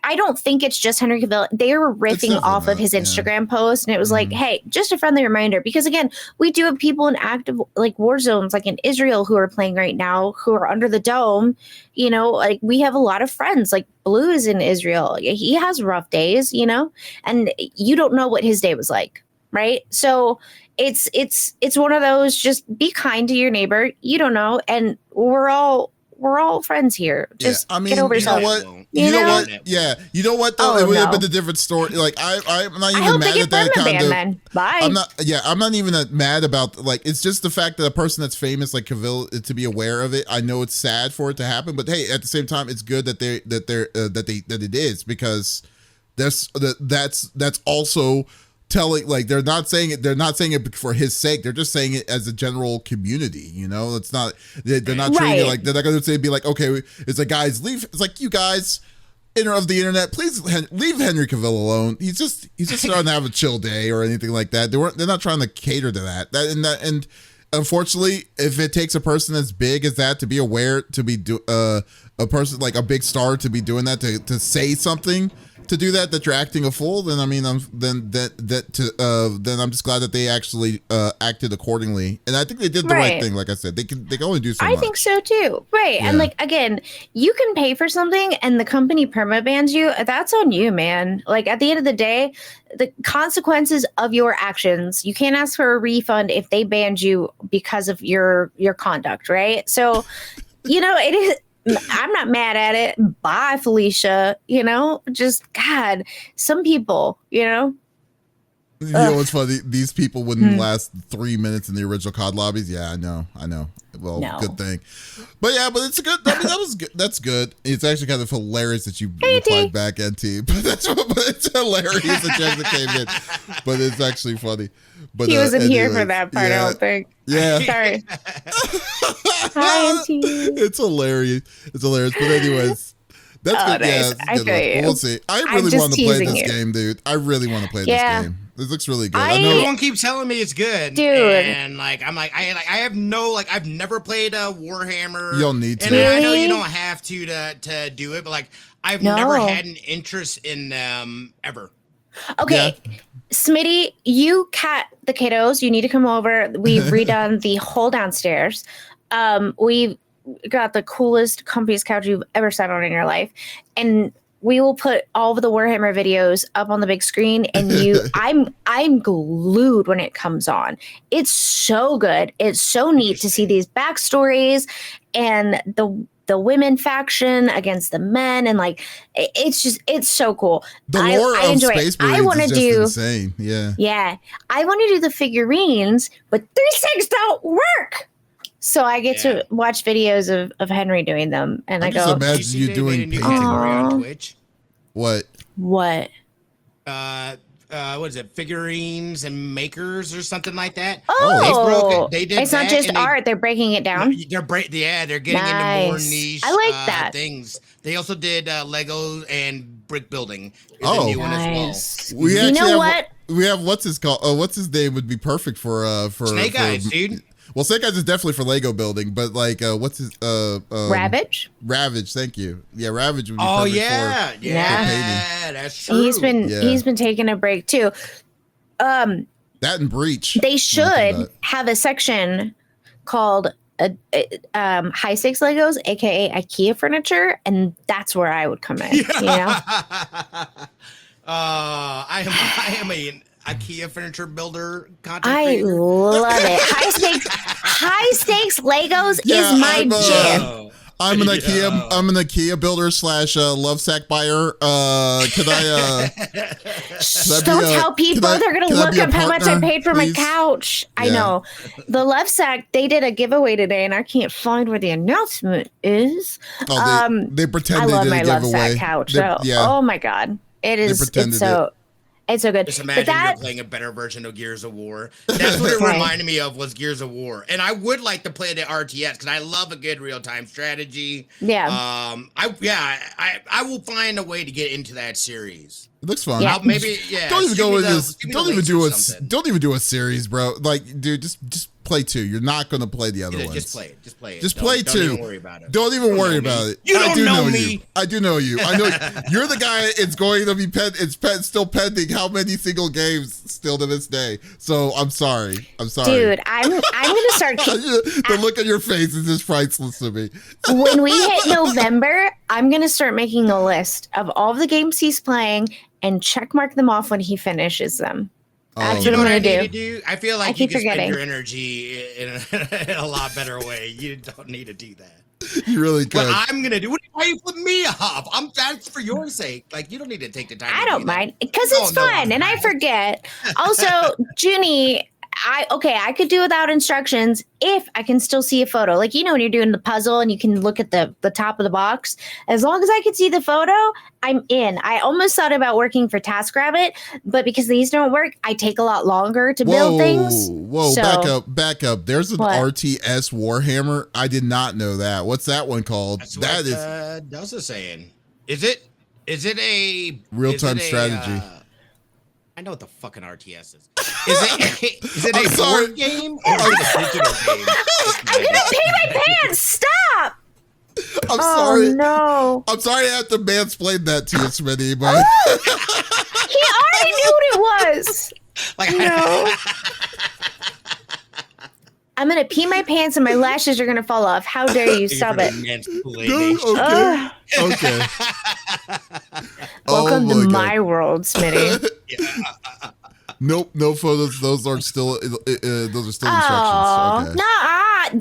I don't think it's just Henry Cavill. They were riffing off of his Instagram post, and it was like, hey, just a friendly reminder. Because again, we do have people in active like war zones, like in Israel, who are playing right now, who are under the dome. You know, like we have a lot of friends. Like Blue is in Israel. He has rough days, you know, and you don't know what his day was like, right? So it's one of those. Just be kind to your neighbor. You don't know, and we're all friends here. Just get over yourself. You know what? You know what? Yeah. You know what though? It would have been a different story. Like I'm not even mad at that kind of. Then. Bye. I'm not even mad about like it's just the fact that a person that's famous like Cavill to be aware of it. I know it's sad for it to happen, but hey, at the same time, it's good that it is because that's also telling like they're not saying it for his sake. They're just saying it as a general community, you know. It's not they're not treating it like they're not going to say be like, okay, it's like guys leave. It's like you guys of the internet, please leave Henry Cavill alone. He's just trying to have a chill day or anything like that. They're not trying to cater to that. And unfortunately, if it takes a person as big as that to be aware to be a person like a big star to be doing that to say something. To do that you're acting a fool, then I mean, then I'm just glad that they actually acted accordingly, and I think they did the right thing. Like I said, they can only do so much. I think so too, right? Yeah. And like again, you can pay for something, and the company permabans you. That's on you, man. Like at the end of the day, the consequences of your actions. You can't ask for a refund if they banned you because of your conduct, right? So, you know, it is. I'm not mad at it. Bye, Felicia. You know, just God, some people, you know. You know what's funny? These people wouldn't last 3 minutes in the original COD lobbies. Yeah, I know. Well, good thing. But yeah, but it's good. I mean, that was good. That's good. It's actually kind of hilarious that you replied back, NT. But it's hilarious that you actually came in. But it's actually funny. But he wasn't here for that part, I don't think. Yeah. Sorry. Hi, NT. It's hilarious. But anyways. That's good. Nice. Yeah, that's good. We'll see. I really want to play this game, dude. I really want to play this game. This looks really good. I know everyone keeps telling me it's good, dude. And like, I'm like, I have no like, I've never played a Warhammer. You don't need to. And I know you don't have to do it, but like, I've never had an interest in them ever. Okay, Smitty, you cat the kiddos. You need to come over. We've redone the whole downstairs. We've got the coolest, comfiest couch you've ever sat on in your life, and we will put all of the Warhammer videos up on the big screen. And I'm glued when it comes on. It's so good. It's so neat to see these backstories and the women faction against the men, and like it's so cool. The lore of Space Marines is just insane. Yeah. I want to do the figurines, but 3.6 don't work. So I get to watch videos of Henry doing them, and I go. Just imagine you doing painting on Twitch. What? What is it? Figurines and makers or something like that. Oh, they did. It's not just art; they're breaking it down. They're getting into more niche. I like that things. They also did Lego and brick building. Is a new one as well. You know what? We have what's his name would be perfect for Snake Eyes, dude. Well, Snake Eyes is definitely for Lego building, but like, what's his Ravage? Ravage, thank you. Yeah, Ravage would be perfect for painting. That's true. He's been taking a break too. That and Breach. They should have a section called high stakes Legos, aka IKEA furniture, and that's where I would come in. You know. I IKEA furniture builder content I creator? love it. High stakes Legos Yeah, is my jam. Yo. I'm an Yo. IKEA builder / love sack buyer. Can I Don't tell people they're gonna look up how much I paid for my couch. I know. The Love Sack, they did a giveaway today and I can't find where the announcement is. Oh, they pretend I they love did my a Love giveaway. Sack couch. Oh my god. It's so good. Just imagine you're playing a better version of Gears of War. That's what it reminded me of, was Gears of War. And I would like to play the RTS because I love a good real-time strategy. Yeah. I will find a way to get into that series. It looks fun. Yeah. Don't even go with this. Don't even do a series, bro. Like, dude, just play 2. You're not gonna play the other ones. Just play it. Just play it. Just play 2. Don't even worry about it. Don't even worry about it. You don't know me. I do know you. I know you're the guy. It's going to be still pending. How many single games still to this day? So I'm sorry. Dude, I'm gonna start. The look on your face is just priceless to me. When we hit November, I'm gonna start making a list of all of the games he's playing and check mark them off when he finishes them. That's what I'm going to do. I feel like you can spend your energy in a lot better way. You don't need to do that. You really could. What I'm going to do, why you put me off? That's for your sake. Like, you don't need to take the time. I don't mind because it's fun and I forget. Also, Junie, I could do without instructions if I can still see a photo. Like, you know, when you're doing the puzzle and you can look at the top of the box, as long as I can see the photo, I'm in. I almost thought about working for TaskRabbit, but because these don't work, I take a lot longer to build things. Whoa, so, back up. There's an RTS Warhammer. I did not know that. What's that one called? That's what Delta's saying. Is it a real-time strategy? I know what the fucking RTS is. Is it a board game or is it a digital game? I'm gonna pee my pants. Stop. I'm sorry. No. I'm sorry I have to mansplain that to you, Smitty, but he already knew what it was. No. I'm gonna pee my pants and my lashes are gonna fall off. How dare you? Stop it. Okay. Welcome to my world, Smitty. Nope, no photos. Those are still instructions. Okay. No,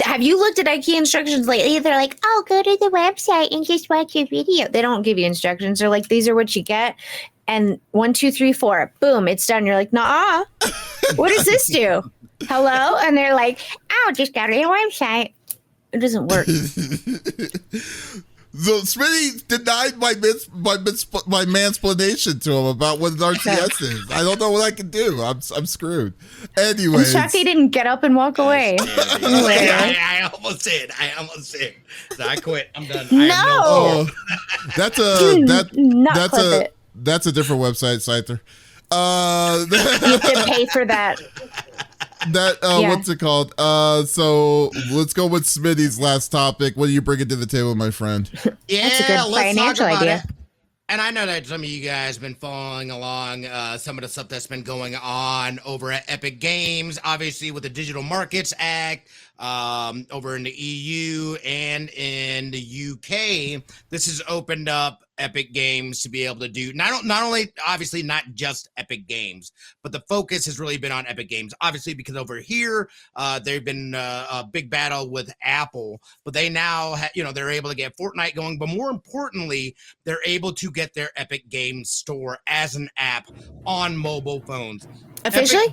have you looked at IKEA instructions lately? They're like, oh, go to the website and just watch your video. They don't give you instructions. They're like, these are what you get. And 1, 2, 3, 4, boom, it's done. You're like, nah. What does this do? Hello? And they're like, oh, just go to the website. It doesn't work. So Smitty denied my mansplaination to him about what an RTS is. I don't know what I can do. I'm screwed. Anyway, Chuck, he didn't get up and walk away. I almost did. So I quit. I'm done. No. That's a different website, Scyther. You have to pay for that. What's it called? So let's go with Smitty's last topic. What are you bringing to the table, my friend? Yeah, that's a good financial idea. And I know that some of you guys have been following along some of the stuff that's been going on over at Epic Games, obviously with the Digital Markets Act, over in the EU and in the UK. This has opened up Epic Games to be able to do not only obviously not just Epic Games, but the focus has really been on Epic Games, obviously because over here they've been a big battle with Apple, but they now they're able to get Fortnite going, but more importantly, they're able to get their Epic Games store as an app on mobile phones officially.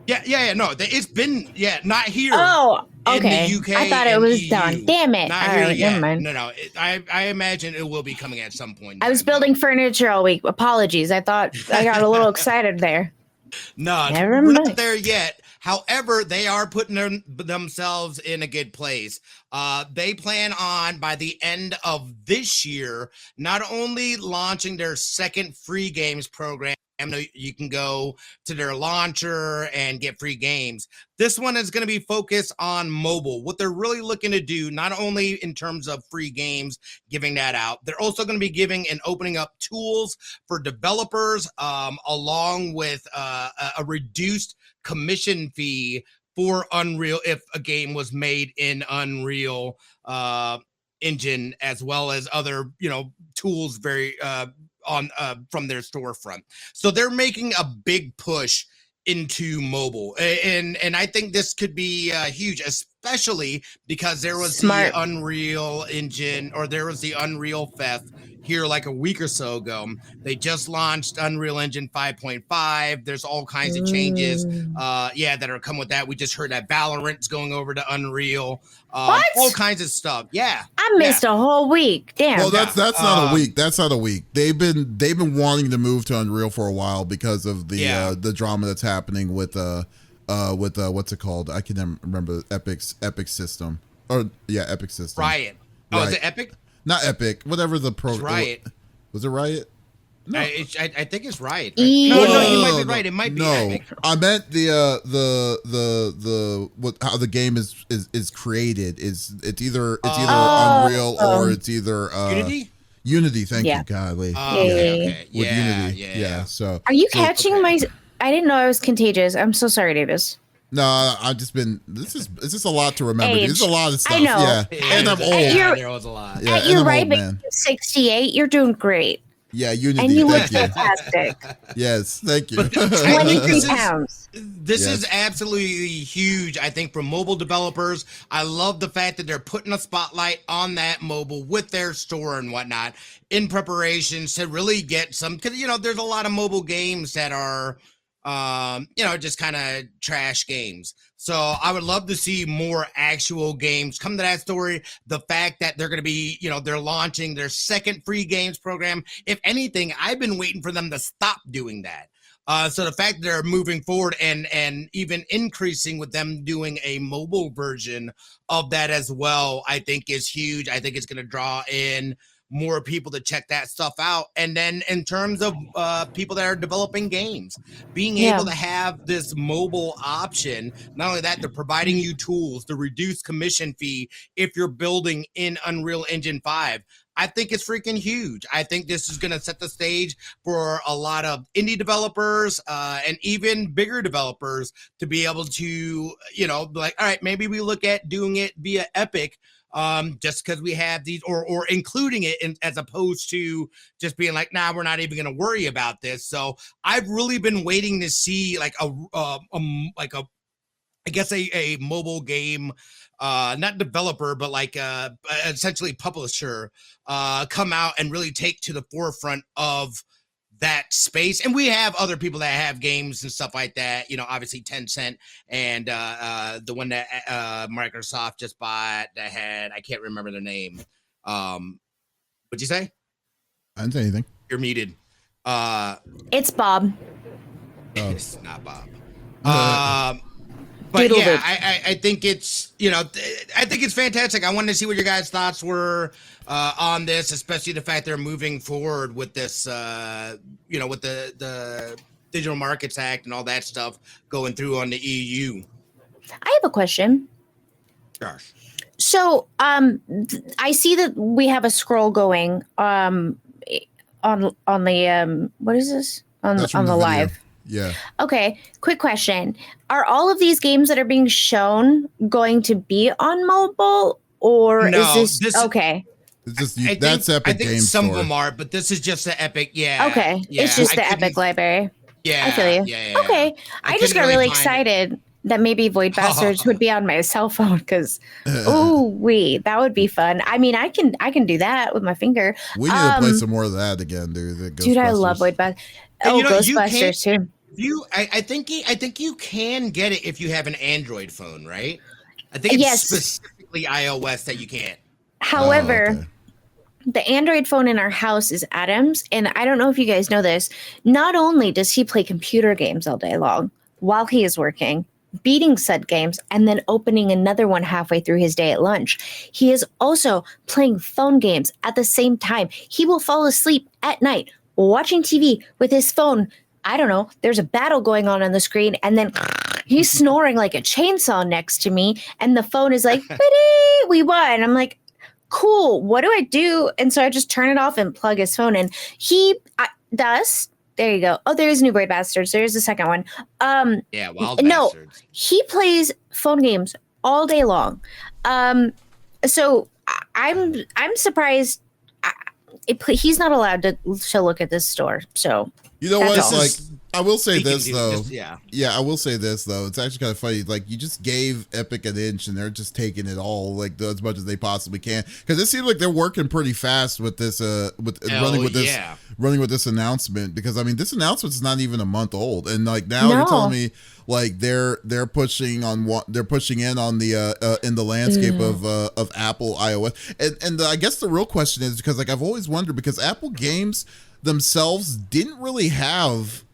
It's been not here. Oh, okay. In the UK, I thought it was EU. done. Damn it! Not all right, never mind. No. I imagine it will be coming at some point. I was building furniture all week. Apologies. I thought I got a little excited there. No, never we're mind. not there yet. However, they are putting themselves in a good place. They plan on, by the end of this year, not only launching their second free games program. You can go to their launcher and get free games. This one is going to be focused on mobile. What they're really looking to do, not only in terms of free games, giving that out, they're also going to be giving and opening up tools for developers, along with a reduced commission fee for Unreal if a game was made in Unreal Engine, as well as other tools very on from their storefront. So they're making a big push into mobile, and I think this could be huge, especially because there was Smart. the Unreal Engine, or there was the Unreal Fest here like a week or so ago. They just launched Unreal Engine 5.5. There's all kinds of changes that are coming with that. We just heard that Valorant's going over to Unreal. What? All kinds of stuff. Yeah. I missed a whole week. Damn. Well, that's not a week. That's not a week. They've been wanting to move to Unreal for a while because of the drama that's happening with what's it called? I can never remember Epic system. Epic system. Riot. Oh, Right. is it Epic? Not Epic. Whatever the program. Riot. Was it Riot? No. I think it's Riot. Right? Yeah. No, you might be right. It might be Epic. I meant how the game is created. It's either Unreal or it's either Unity. Unity. Thank you, Godly. Okay. With Unity. Yeah. So Are you catching my? I didn't know I was contagious. I'm so sorry, Davis. no, I've just been. This is a lot to remember. Age. This is a lot of stuff. I know. Yeah, and I'm old. There was a lot. Yeah, At and your I'm right, old, man. 68. You're doing great, Yeah, Unity. and you look Thank you. fantastic. Yes, thank you. 23 pounds. This is absolutely huge, I think, for mobile developers. I love the fact that they're putting a spotlight on that mobile with their store and whatnot in preparations to really get some, because, there's a lot of mobile games that are, just kind of trash games. So I would love to see more actual games come to that story. The fact that they're going to be, they're launching their second free games program. If anything, I've been waiting for them to stop doing that. So the fact that they're moving forward and even increasing with them doing a mobile version of that as well, I think is huge. I think it's going to draw in more people to check that stuff out. And then in terms of people that are developing games, being able to have this mobile option, not only that, they're providing you tools to reduce commission fee if you're building in Unreal Engine 5. I think it's freaking huge. I think this is going to set the stage for a lot of indie developers and even bigger developers to be able to, like, all right, maybe we look at doing it via Epic just because we have these, or including it in, as opposed to just being like, nah, we're not even going to worry about this. So I've really been waiting to see like a mobile game, not developer, but like essentially publisher come out and really take to the forefront of that space. And we have other people that have games and stuff like that, obviously Tencent and the one that Microsoft just bought that had, I can't remember their name. What'd you say? I didn't say anything. You're muted. It's Bob. It's not Bob. But yeah, I think it's, I think it's fantastic. I wanted to see what your guys' thoughts were on this, especially the fact they're moving forward with this, with the Digital Markets Act and all that stuff going through on the EU. I have a question. Gosh. So, I see that we have a scroll going on the what is this on the video. live? Yeah. Okay. Quick question: are all of these games that are being shown going to be on mobile, or No, is this okay? It's just, that's Epic Game some Store. of them are, but this is just the Epic. Yeah. Okay. Yeah, It's just the Epic library. Yeah. I feel you. Yeah. Okay. I just got really excited that maybe Void Bastards would be on my cell phone because, that would be fun. I mean, I can do that with my finger. We need to play some more of that again, dude. Dude, I love Void Bastards. Oh, Ghostbusters too. I think you can get it if you have an Android phone, right? I think it's specifically iOS that you can't. However, the Android phone in our house is Adam's, and I don't know if you guys know this. Not only does he play computer games all day long while he is working, beating said games, and then opening another one halfway through his day at lunch, he is also playing phone games at the same time. He will fall asleep at night watching TV with his phone. I don't know, there's a battle going on the screen, and then he's snoring like a chainsaw next to me, and the phone is like, we won. I'm like, cool, what do I do? And so I just turn it off and plug his phone in. He does. There you go. Oh, there's New Void Bastards. There's the second one. Wild Bastards. He plays phone games all day long. So I'm surprised. he's not allowed to look at this store. So you know what? that's all. Like, I will say He can this do though. just- yeah. Yeah, I will say this though. It's actually kind of funny. Like, you just gave Epic an inch, and they're just taking it all, like, as much as they possibly can. Because it seems like they're working pretty fast with this, running with this announcement. Because I mean, this announcement is not even a month old, and like now you're telling me like they're pushing in on the in the landscape of Apple iOS, and I guess the real question is, because like I've always wondered, because Apple games themselves didn't really have.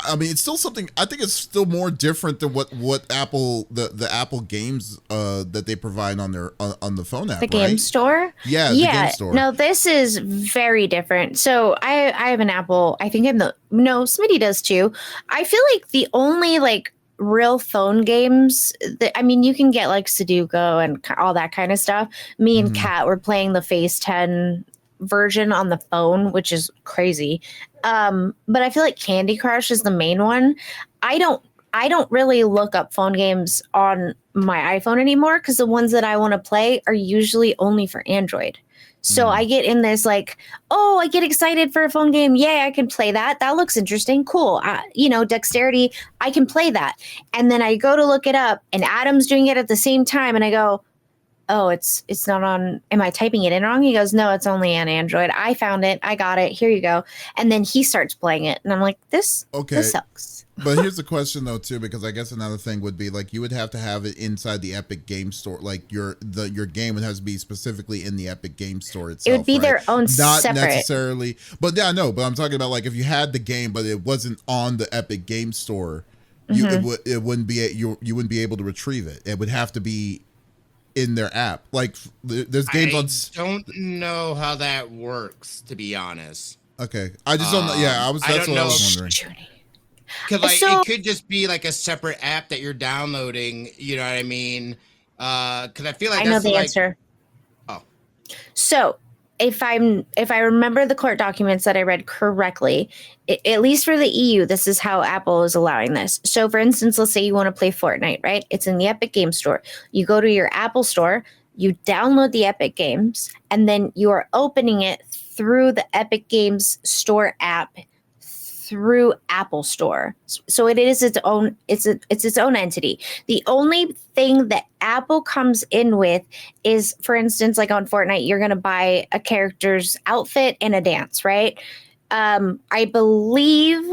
I mean, it's still something. I think it's still more different than what Apple the Apple games that they provide on their on the phone app. The game store. Yeah, the game store. No, this is very different. So I have an Apple. I think Smitty does too. I feel like the only like real phone games that, I mean, you can get like Sudoku and all that kind of stuff. Me and Kat were playing the Phase 10 version on the phone, which is crazy. But I feel like Candy Crush is the main one. I don't really look up phone games on my iPhone anymore, because the ones that I want to play are usually only for Android. So I get in this like, oh, I get excited for a phone game. Yay, I can play that. That looks interesting. Cool. Dexterity, I can play that. And then I go to look it up, and Adam's doing it at the same time. And I go, oh, it's not on. Am I typing it in wrong? He goes, no, it's only on Android. I found it. I got it. Here you go. And then he starts playing it. And I'm like, this sucks. But here's the question though too, because I guess another thing would be like, you would have to have it inside the Epic Game Store. Like your game would have to be specifically in the Epic Game Store itself. It would be their own not separate. necessarily. But yeah, no. But I'm talking about like if you had the game, but it wasn't on the Epic Game Store, it wouldn't be you wouldn't be able to retrieve it. It would have to be in their app. Like there's games I don't know how that works, to be honest. Okay, I just don't know. Yeah, that's what I was wondering. Because it could just be like a separate app that you're downloading. You know what I mean? Because I feel like I know the answer. Oh, so if I remember the court documents that I read correctly, at least for the EU, this is how Apple is allowing this. So for instance, let's say you want to play Fortnite, right? It's in the Epic Game Store. You go to your Apple Store, you download the Epic Games, and then you are opening it through the Epic Games Store app through Apple Store. So it is its own, it's its own entity. The only thing that Apple comes in with is, for instance, like on Fortnite, you're going to buy a character's outfit and a dance, right? I believe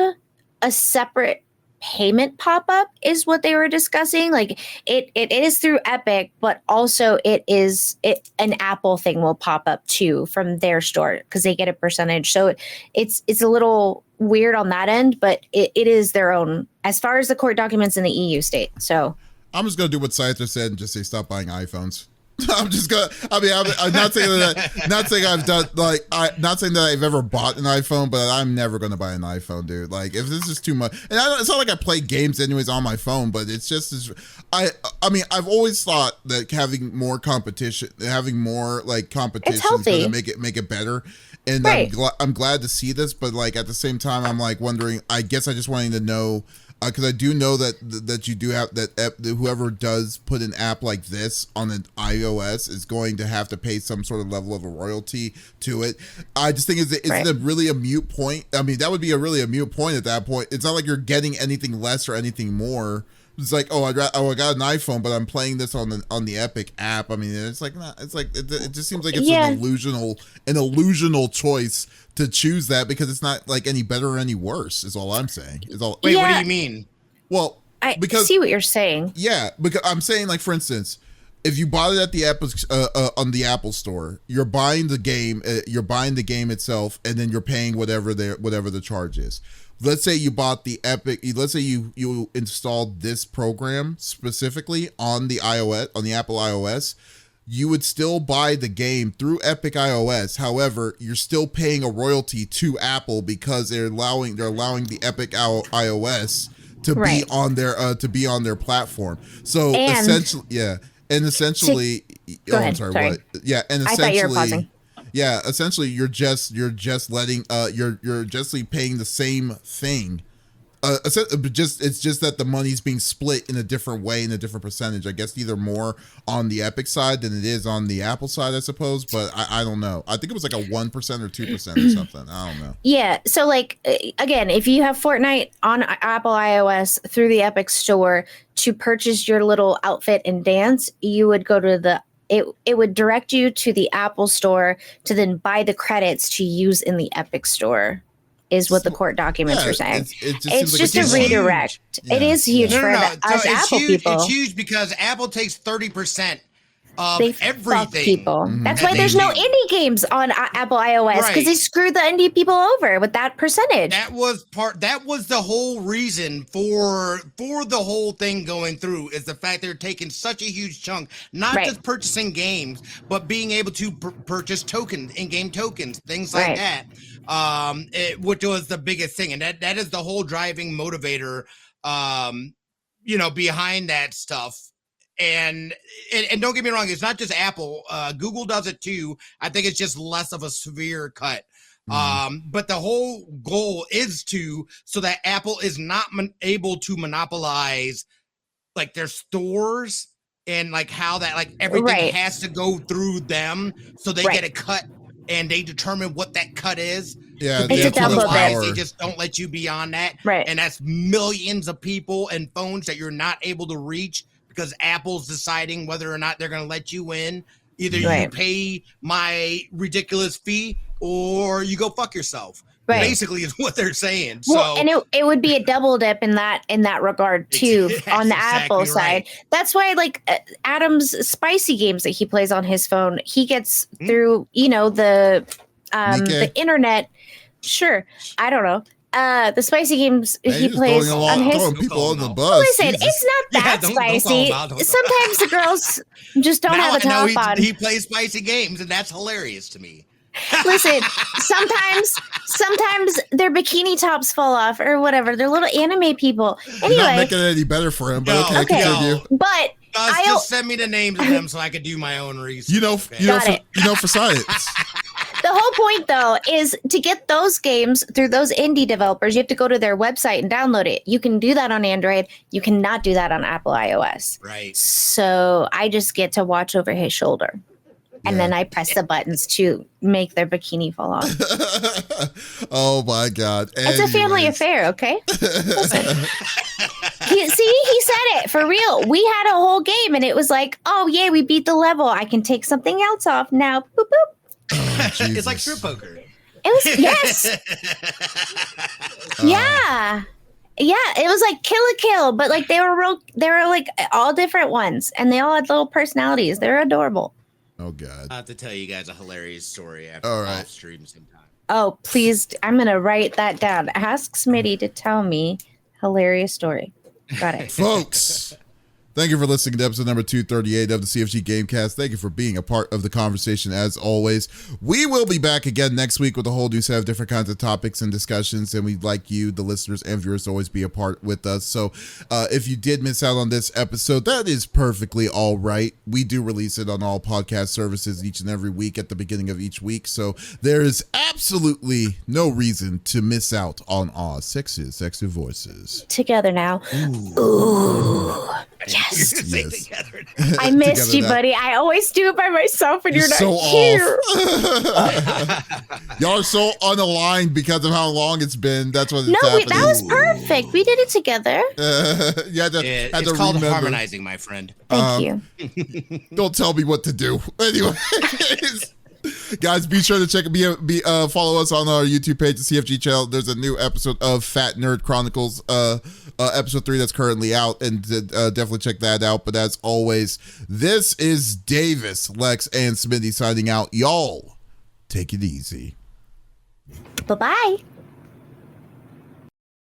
a separate payment pop-up is what they were discussing. Like it is through Epic, but also an Apple thing will pop up too from their store, because they get a percentage. So it's a little weird on that end, but it is their own as far as the court documents in the EU state. So I'm just gonna do what Scyther said and just say stop buying iPhones. I'm just gonna. I mean, I'm not saying that. Not saying I've done not saying that I've ever bought an iPhone, but I'm never gonna buy an iPhone, dude. Like, if this is too much, and it's not like I play games anyways on my phone, but it's just. I mean, I've always thought that having more competition, having more like competition, is gonna make it better. And right. I'm glad to see this, but like at the same time, I'm like wondering. I guess I just wanting to know. Because I do know that you do have that whoever does put an app like this on an iOS is going to have to pay some sort of level of a royalty to it. I just think it's a really a moot point. I mean, that would be a moot point at that point. It's not like you're getting anything less or anything more. It's like, I got an iPhone, but I'm playing this on the Epic app. I mean, it's like it just seems like it's an illusional choice to choose that, because it's not like any better or any worse. Is all I'm saying. Wait, what do you mean? Well, I see what you're saying. Yeah, because I'm saying, like, for instance, if you bought it at the Apple on the Apple Store, you're buying the game, itself, and then you're paying whatever the charge is. Let's say you bought the Epic. Let's say you installed this program specifically on the Apple iOS. You would still buy the game through Epic iOS. However, you're still paying a royalty to Apple, because they're allowing the Epic iOS to be on their platform. So essentially, yeah. And essentially, I'm sorry. What? Yeah, and essentially, I thought you were pausing. Yeah, essentially, you're just letting you're justly paying the same thing It's just that the money's being split in a different way, in a different percentage. I guess either more on the Epic side than it is on the Apple side, I suppose. But I don't know. I think it was like a 1% or 2% or something. I don't know. Yeah. So like again, if you have Fortnite on Apple iOS through the Epic Store to purchase your little outfit and dance, you would go to it would direct you to the Apple Store to then buy the credits to use in the Epic Store. Is what the court documents are saying. It's just a redirect. Yeah. It is huge for us Apple people. It's huge because Apple takes 30% of They everything. fuck people. Mm-hmm. That's why there's no indie games on Apple iOS, because they screwed the indie people over with that percentage. That was the whole reason for the whole thing going through, is the fact they're taking such a huge chunk, not just purchasing games, but being able to purchase tokens, in-game tokens, things like that. Which was the biggest thing, and that is the whole driving motivator, behind that stuff. And don't get me wrong, it's not just Apple. Google does it too. I think it's just less of a severe cut. But the whole goal is so that Apple is not able to monopolize like their stores, and like how that like everything has to go through them, so they get a cut and they determine what that cut is. Yeah, it's a double dip. They just don't let you beyond that. Right. And that's millions of people and phones that you're not able to reach, because Apple's deciding whether or not they're going to let you in. Either you pay my ridiculous fee or you go fuck yourself. Basically is what they're saying. Well, and it would be a double dip in that regard too, on the Apple side. That's why like Adam's spicy games that he plays on his phone, he gets through, the internet. Sure. I don't know. The spicy games he plays on his people on the bus. Listen, it's not that spicy. Sometimes the girls just don't have a top on. He plays spicy games, and that's hilarious to me. Listen, sometimes their bikini tops fall off or whatever. They're little anime people. Anyway, not making it any better for him, but continue. But just send me the names of them so I could do my own research. For science. The whole point, though, is to get those games through those indie developers, you have to go to their website and download it. You can do that on Android. You cannot do that on Apple iOS. Right. So I just get to watch over his shoulder. And then I press the buttons to make their bikini fall off. Oh, my God. It's a family affair, okay? Listen. He said it. For real. We had a whole game, and it was like, oh, yeah, we beat the level. I can take something else off now. Boop, boop. Oh, it's like strip poker. It was, yes. Yeah, it was like kill, but like they were like all different ones, and they all had little personalities. They're adorable. Oh God! I have to tell you guys a hilarious story after off stream sometime. Oh please, I'm gonna write that down. Ask Smitty to tell me hilarious story. Got it, folks. Thank you for listening to episode number 238 of the CFG Game Cast. Thank you for being a part of the conversation as always. We will be back again next week with a whole new set of different kinds of topics and discussions, and we'd like you, the listeners and viewers, to always be a part with us. So if you did miss out on this episode, that is perfectly all right. We do release it on all podcast services each and every week at the beginning of each week, so there is absolutely no reason to miss out on our sexy voices. Together now. Ooh. Yes. I missed you, buddy. I always do it by myself when you're not so here. Y'all are so unaligned because of how long it's been. That's what it's happening. That was perfect. We did it together. It's called harmonizing, my friend. Thank you. Don't tell me what to do. Anyway. Guys, be sure to follow us on our YouTube page, the CFG channel. There's a new episode of Fat Nerd Chronicles, episode 3 that's currently out, and definitely check that out. But as always, this is Davis, Lex, and Smitty signing out. Y'all, take it easy. Bye-bye.